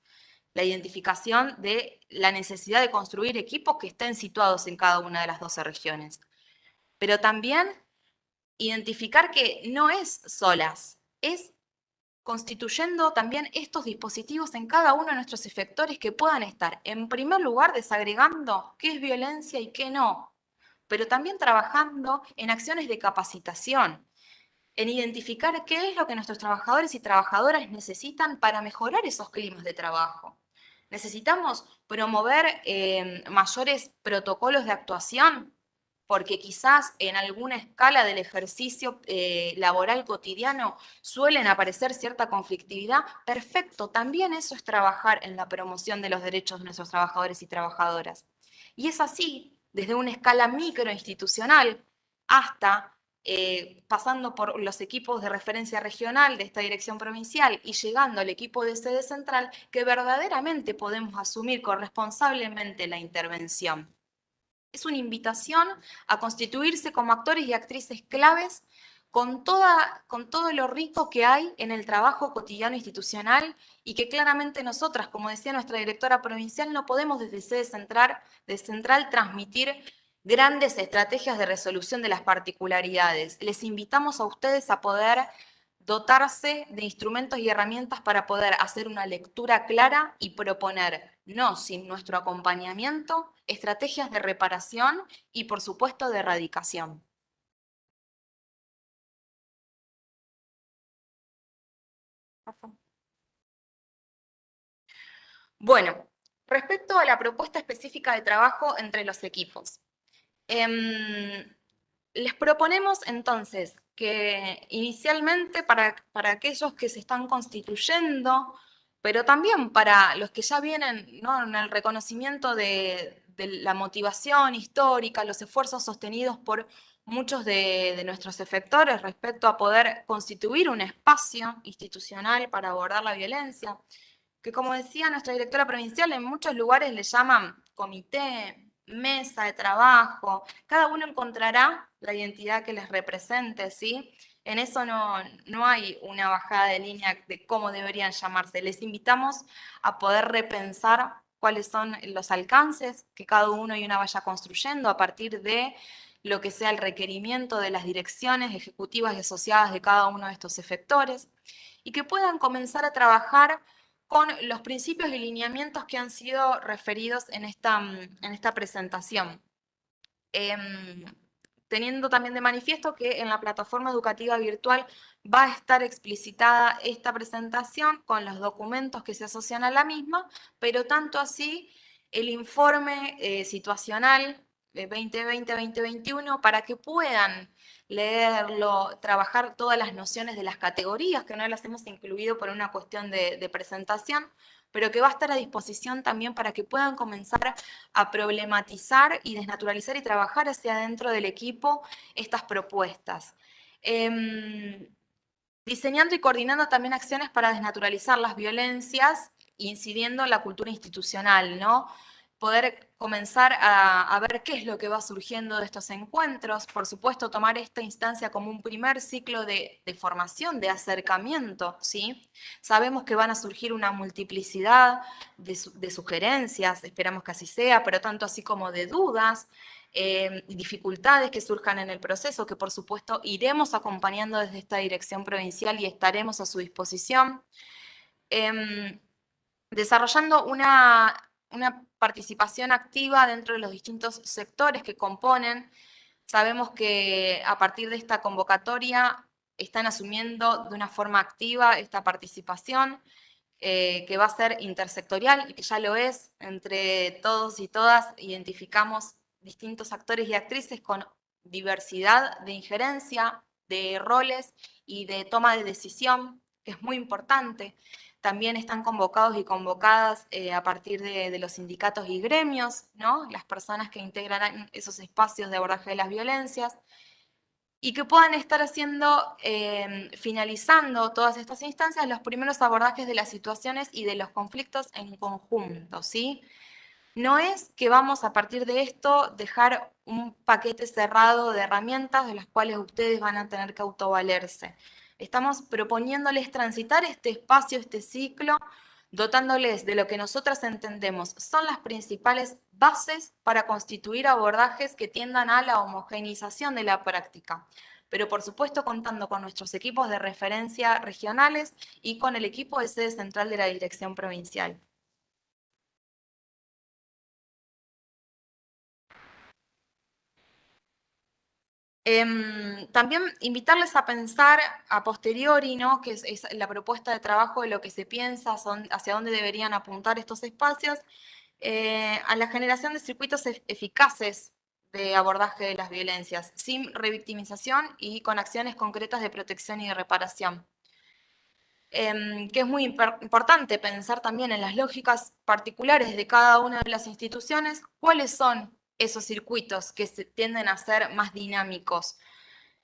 La identificación de la necesidad de construir equipos que estén situados en cada una de las 12 regiones. Pero también identificar que no es solas, es constituyendo también estos dispositivos en cada uno de nuestros efectores que puedan estar, en primer lugar, desagregando qué es violencia y qué no, pero también trabajando en acciones de capacitación, en identificar qué es lo que nuestros trabajadores y trabajadoras necesitan para mejorar esos climas de trabajo. Necesitamos promover mayores protocolos de actuación, porque quizás en alguna escala del ejercicio laboral cotidiano suelen aparecer cierta conflictividad. Perfecto, también eso es trabajar en la promoción de los derechos de nuestros trabajadores y trabajadoras. Y es así, desde una escala microinstitucional hasta pasando por los equipos de referencia regional de esta dirección provincial y llegando al equipo de sede central, que verdaderamente podemos asumir corresponsablemente la intervención. Es una invitación a constituirse como actores y actrices claves con todo lo rico que hay en el trabajo cotidiano institucional y que claramente nosotras, como decía nuestra directora provincial, no podemos desde sede central transmitir grandes estrategias de resolución de las particularidades. Les invitamos a ustedes a poder dotarse de instrumentos y herramientas para poder hacer una lectura clara y proponer, no sin nuestro acompañamiento, estrategias de reparación y, por supuesto, de erradicación. Bueno, respecto a la propuesta específica de trabajo entre los equipos. Les proponemos entonces que inicialmente para aquellos que se están constituyendo, pero también para los que ya vienen, ¿no?, en el reconocimiento de la motivación histórica, los esfuerzos sostenidos por muchos de nuestros efectores respecto a poder constituir un espacio institucional para abordar la violencia, que como decía nuestra directora provincial, en muchos lugares le llaman comité mesa de trabajo, cada uno encontrará la identidad que les represente, ¿sí? En eso no hay una bajada de línea de cómo deberían llamarse. Les invitamos a poder repensar cuáles son los alcances que cada uno y una vaya construyendo a partir de lo que sea el requerimiento de las direcciones ejecutivas y asociadas de cada uno de estos efectores, y que puedan comenzar a trabajar con los principios y lineamientos que han sido referidos en esta presentación. Teniendo también de manifiesto que en la plataforma educativa virtual va a estar explicitada esta presentación con los documentos que se asocian a la misma, pero tanto así el informe situacional de 2020-2021 para que puedan leerlo, trabajar todas las nociones de las categorías, que no las hemos incluido por una cuestión de presentación, pero que va a estar a disposición también para que puedan comenzar a problematizar y desnaturalizar y trabajar hacia adentro del equipo estas propuestas. Diseñando y coordinando también acciones para desnaturalizar las violencias, incidiendo en la cultura institucional, ¿no? Poder comenzar a ver qué es lo que va surgiendo de estos encuentros, por supuesto tomar esta instancia como un primer ciclo de formación, de acercamiento, ¿sí? Sabemos que van a surgir una multiplicidad de sugerencias, esperamos que así sea, pero tanto así como de dudas, dificultades que surjan en el proceso, que por supuesto iremos acompañando desde esta dirección provincial y estaremos a su disposición. Desarrollando una participación activa dentro de los distintos sectores que componen. Sabemos que a partir de esta convocatoria están asumiendo de una forma activa esta participación, que va a ser intersectorial y que ya lo es. Entre todos y todas identificamos distintos actores y actrices con diversidad de injerencia, de roles y de toma de decisión, que es muy importante. También están convocados y convocadas a partir de los sindicatos y gremios, ¿no? Las personas que integrarán esos espacios de abordaje de las violencias, y que puedan estar haciendo, finalizando todas estas instancias, los primeros abordajes de las situaciones y de los conflictos en conjunto, ¿sí? No es que vamos a partir de esto dejar un paquete cerrado de herramientas de las cuales ustedes van a tener que autovalerse. Estamos proponiéndoles transitar este espacio, este ciclo, dotándoles de lo que nosotras entendemos son las principales bases para constituir abordajes que tiendan a la homogeneización de la práctica, pero por supuesto contando con nuestros equipos de referencia regionales y con el equipo de sede central de la Dirección Provincial. También invitarles a pensar a posteriori, ¿no? Que es la propuesta de trabajo de lo que se piensa, hacia dónde deberían apuntar estos espacios, a la generación de circuitos eficaces de abordaje de las violencias, sin revictimización y con acciones concretas de protección y de reparación. Que es muy importante pensar también en las lógicas particulares de cada una de las instituciones, cuáles son esos circuitos que tienden a ser más dinámicos.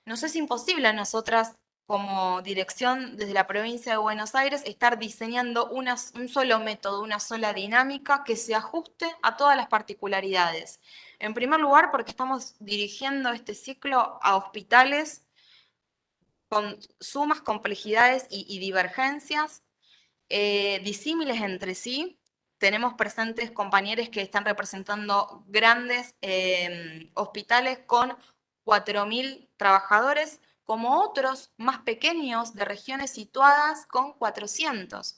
Nos es imposible a nosotras, como dirección desde la provincia de Buenos Aires, estar diseñando un solo método, una sola dinámica que se ajuste a todas las particularidades. En primer lugar, porque estamos dirigiendo este ciclo a hospitales con sumas complejidades y divergencias, disímiles entre sí. Tenemos presentes compañeros que están representando grandes hospitales con 4.000 trabajadores, como otros más pequeños de regiones situadas con 400.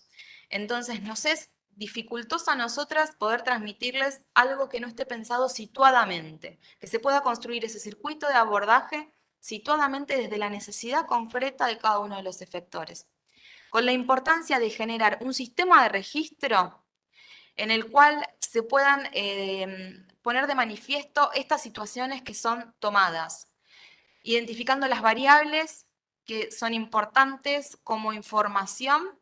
Entonces nos es dificultoso a nosotras poder transmitirles algo que no esté pensado situadamente, que se pueda construir ese circuito de abordaje situadamente desde la necesidad concreta de cada uno de los efectores, con la importancia de generar un sistema de registro en el cual se puedan poner de manifiesto estas situaciones que son tomadas, identificando las variables que son importantes como información,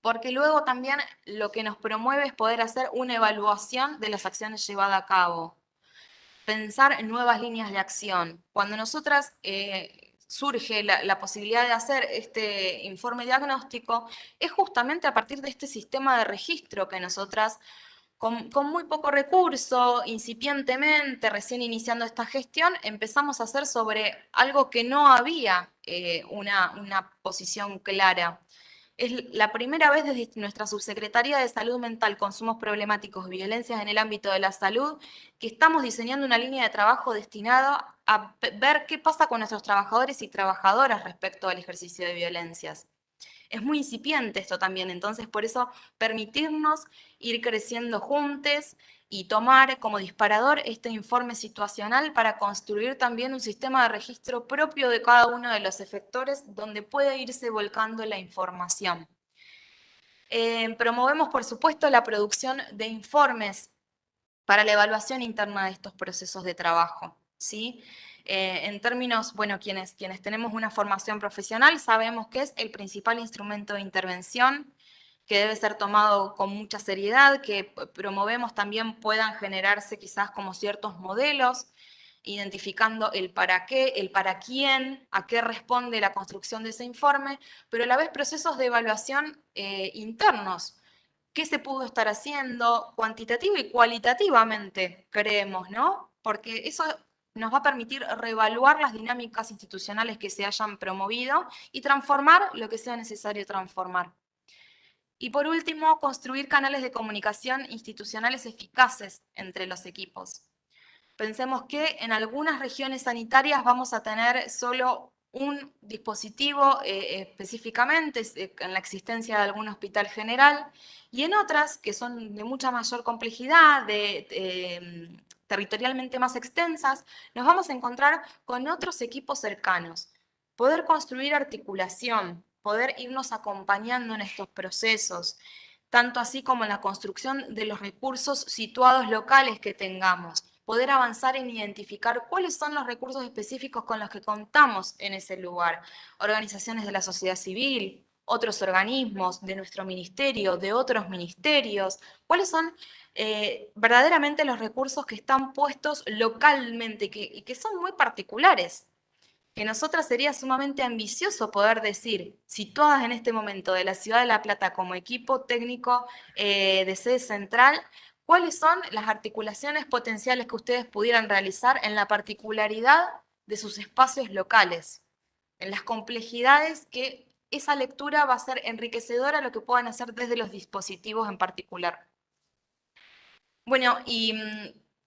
porque luego también lo que nos promueve es poder hacer una evaluación de las acciones llevadas a cabo, pensar en nuevas líneas de acción. Cuando nosotras surge la posibilidad de hacer este informe diagnóstico, es justamente a partir de este sistema de registro que nosotras con muy poco recurso, incipientemente, recién iniciando esta gestión, empezamos a hacer sobre algo que no había una posición clara. Es la primera vez desde nuestra Subsecretaría de Salud Mental, Consumos Problemáticos y Violencias en el ámbito de la salud que estamos diseñando una línea de trabajo destinada a ver qué pasa con nuestros trabajadores y trabajadoras respecto al ejercicio de violencias. Es muy incipiente esto también, entonces por eso permitirnos ir creciendo juntos y tomar como disparador este informe situacional para construir también un sistema de registro propio de cada uno de los efectores donde puede irse volcando la información. Promovemos, por supuesto, la producción de informes para la evaluación interna de estos procesos de trabajo, ¿sí? En términos, bueno, quienes tenemos una formación profesional sabemos que es el principal instrumento de intervención que debe ser tomado con mucha seriedad, que promovemos también puedan generarse quizás como ciertos modelos, identificando el para qué, el para quién, a qué responde la construcción de ese informe, pero a la vez procesos de evaluación internos. ¿Qué se pudo estar haciendo cuantitativa y cualitativamente, creemos, ¿no? Porque eso nos va a permitir reevaluar las dinámicas institucionales que se hayan promovido y transformar lo que sea necesario transformar. Y por último, construir canales de comunicación institucionales eficaces entre los equipos. Pensemos que en algunas regiones sanitarias vamos a tener solo un dispositivo específicamente en la existencia de algún hospital general y en otras que son de mucha mayor complejidad, territorialmente más extensas, nos vamos a encontrar con otros equipos cercanos. Poder construir articulación, poder irnos acompañando en estos procesos, tanto así como en la construcción de los recursos situados locales que tengamos, poder avanzar en identificar cuáles son los recursos específicos con los que contamos en ese lugar. Organizaciones de la sociedad civil, otros organismos, de nuestro ministerio, de otros ministerios, cuáles son verdaderamente los recursos que están puestos localmente y que son muy particulares. Que nosotras sería sumamente ambicioso poder decir, situadas en este momento de la Ciudad de La Plata como equipo técnico de sede central, cuáles son las articulaciones potenciales que ustedes pudieran realizar en la particularidad de sus espacios locales, en las complejidades que esa lectura va a ser enriquecedora a lo que puedan hacer desde los dispositivos en particular. Bueno, y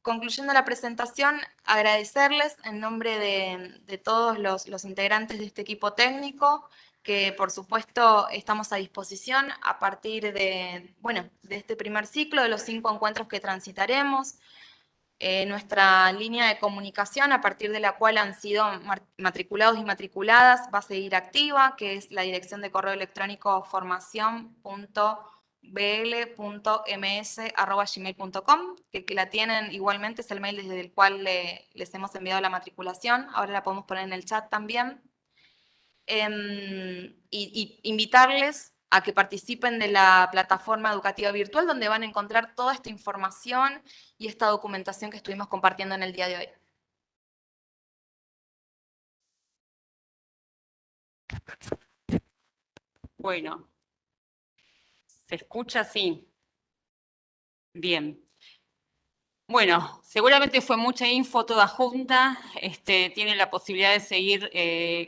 concluyendo la presentación, agradecerles en nombre de todos los integrantes de este equipo técnico, que por supuesto estamos a disposición a partir de, bueno, de este primer ciclo, de los 5 encuentros que transitaremos. Nuestra línea de comunicación, a partir de la cual han sido matriculados y matriculadas, va a seguir activa, que es la dirección de correo electrónico formacion.bl.ms@gmail.com, que la tienen igualmente, es el mail desde el cual les hemos enviado la matriculación. Ahora la podemos poner en el chat también. Y invitarles a que participen de la plataforma educativa virtual donde van a encontrar toda esta información y esta documentación que estuvimos compartiendo en el día de hoy. Bueno, ¿se escucha así? Bien. Bueno, seguramente fue mucha info toda junta. Tienen la posibilidad de seguir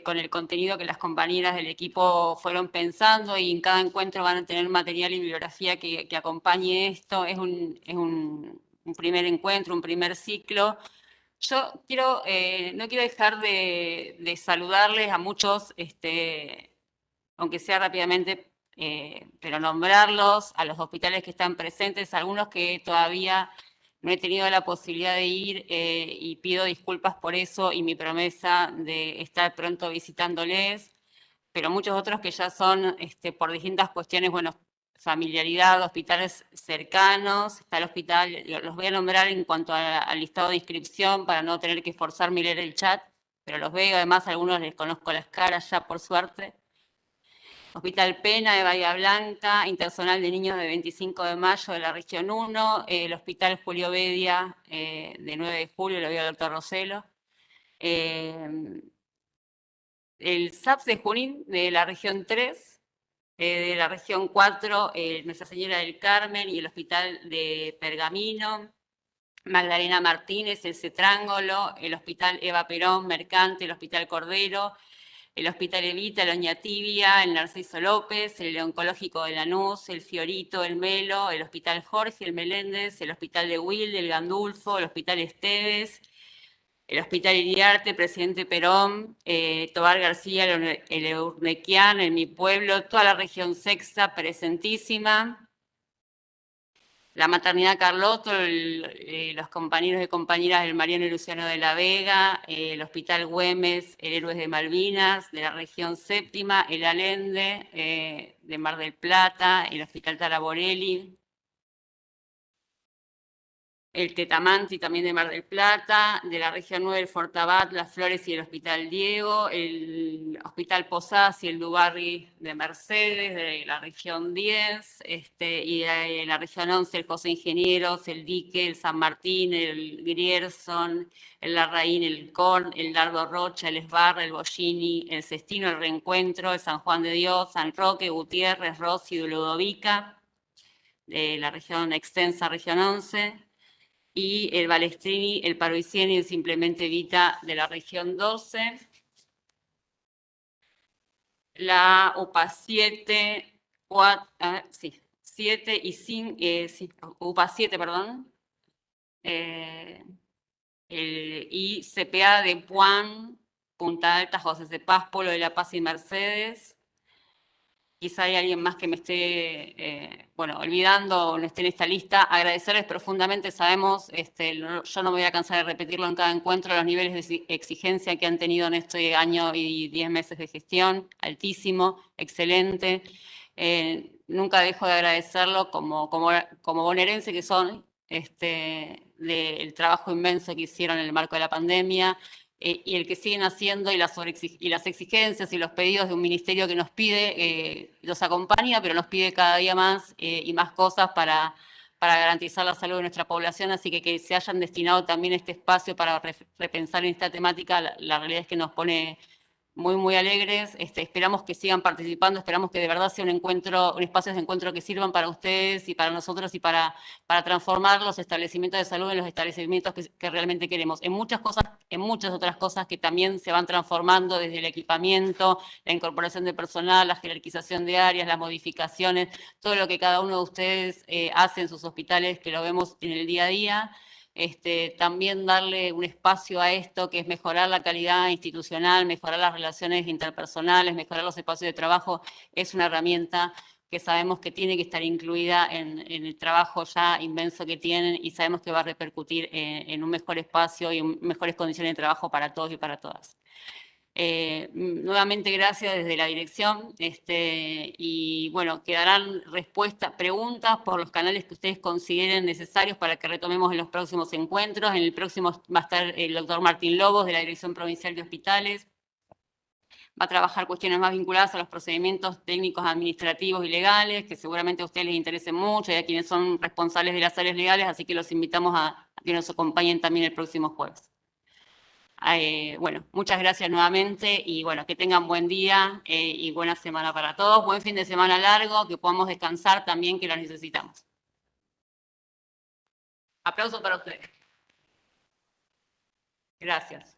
con el contenido que las compañeras del equipo fueron pensando y en cada encuentro van a tener material y bibliografía que acompañe esto. Es un primer encuentro, un primer ciclo. Yo no quiero dejar de saludarles a muchos, aunque sea rápidamente, pero nombrarlos, a los hospitales que están presentes, algunos que todavía no he tenido la posibilidad de ir y pido disculpas por eso y mi promesa de estar pronto visitándoles, pero muchos otros que ya son por distintas cuestiones, bueno, familiaridad, hospitales cercanos, está el hospital, los voy a nombrar en cuanto al listado de inscripción para no tener que forzarme a leer el chat, pero los veo, además a algunos les conozco las caras ya por suerte. Hospital Pena de Bahía Blanca, Intersonal de Niños de 25 de mayo de la región 1, el Hospital Julio Bedia de 9 de julio, lo veo al doctor Roselo, el SAPS de Junín de la región 3, De la región 4, Nuestra Señora del Carmen y el Hospital de Pergamino, Magdalena Martínez, el Cetrángolo, el Hospital Eva Perón, Mercante, el Hospital Cordero, el Hospital Evita, el Oñatibia, el Narciso López, el Oncológico de Lanús, el Fiorito, el Melo, el Hospital Jorge, el Meléndez, el Hospital de Wilde, el Gandulfo, el Hospital Esteves, el Hospital Iriarte, Presidente Perón, Tobar García, el Eurnequian, en mi pueblo, toda la región sexta presentísima. La maternidad Carlotto, los compañeros y compañeras del Mariano y Luciano de la Vega, el Hospital Güemes, el Héroes de Malvinas, de la región séptima, el Allende, de Mar del Plata, el Hospital Taraborelli, el Tetamanti también de Mar del Plata, de la región 9, el Fortabat, Las Flores y el Hospital Diego, el Hospital Posadas y el Dubarry de Mercedes, de la región 10, y de la región 11, el José Ingenieros, el Dique, el San Martín, el Grierson, el Larraín, el Corn, el Dardo Rocha, el Esbarra, el Bollini, el Cestino, el Reencuentro, el San Juan de Dios, San Roque, Gutiérrez, Rossi, Ludovica, de la región extensa, región 11, y el Balestrini, el Paroiceni y el Simplemente Vita de la región 12. La UPA 7, 7 y 5, UPA 7, perdón. Y CPA de Puan, Punta Alta, José de Paz, Polo de la Paz y Mercedes. Quizá hay alguien más que me esté, olvidando o no esté en esta lista. Agradecerles profundamente, sabemos, yo no me voy a cansar de repetirlo en cada encuentro, los niveles de exigencia que han tenido en este año y 10 meses de gestión, altísimo, excelente. Nunca dejo de agradecerlo como bonaerense que son, del trabajo inmenso que hicieron en el marco de la pandemia, y el que siguen haciendo y las exigencias y los pedidos de un ministerio que nos pide, los acompaña, pero nos pide cada día más y más cosas para garantizar la salud de nuestra población, así que se hayan destinado también este espacio para repensar en esta temática, la realidad es que nos pone muy, muy alegres. Esperamos que sigan participando, esperamos que de verdad sea un espacio de encuentro que sirvan para ustedes y para nosotros y para transformar los establecimientos de salud en los establecimientos que realmente queremos. En muchas otras cosas que también se van transformando desde el equipamiento, la incorporación de personal, la jerarquización de áreas, las modificaciones, todo lo que cada uno de ustedes hace en sus hospitales, que lo vemos en el día a día. También darle un espacio a esto, que es mejorar la calidad institucional, mejorar las relaciones interpersonales, mejorar los espacios de trabajo, es una herramienta que sabemos que tiene que estar incluida en el trabajo ya inmenso que tienen y sabemos que va a repercutir en un mejor espacio y mejores condiciones de trabajo para todos y para todas. Nuevamente gracias desde la dirección y bueno, quedarán preguntas por los canales que ustedes consideren necesarios para que retomemos en los próximos encuentros. En el próximo va a estar el doctor Martín Lobos de la Dirección Provincial de Hospitales. Va a trabajar cuestiones más vinculadas a los procedimientos técnicos, administrativos y legales, que seguramente a ustedes les interesen mucho y a quienes son responsables de las áreas legales, así que los invitamos a que nos acompañen también el próximo jueves. Muchas gracias nuevamente y que tengan buen día y buena semana para todos. Buen fin de semana largo, que podamos descansar también, que lo necesitamos. Aplauso para ustedes. Gracias.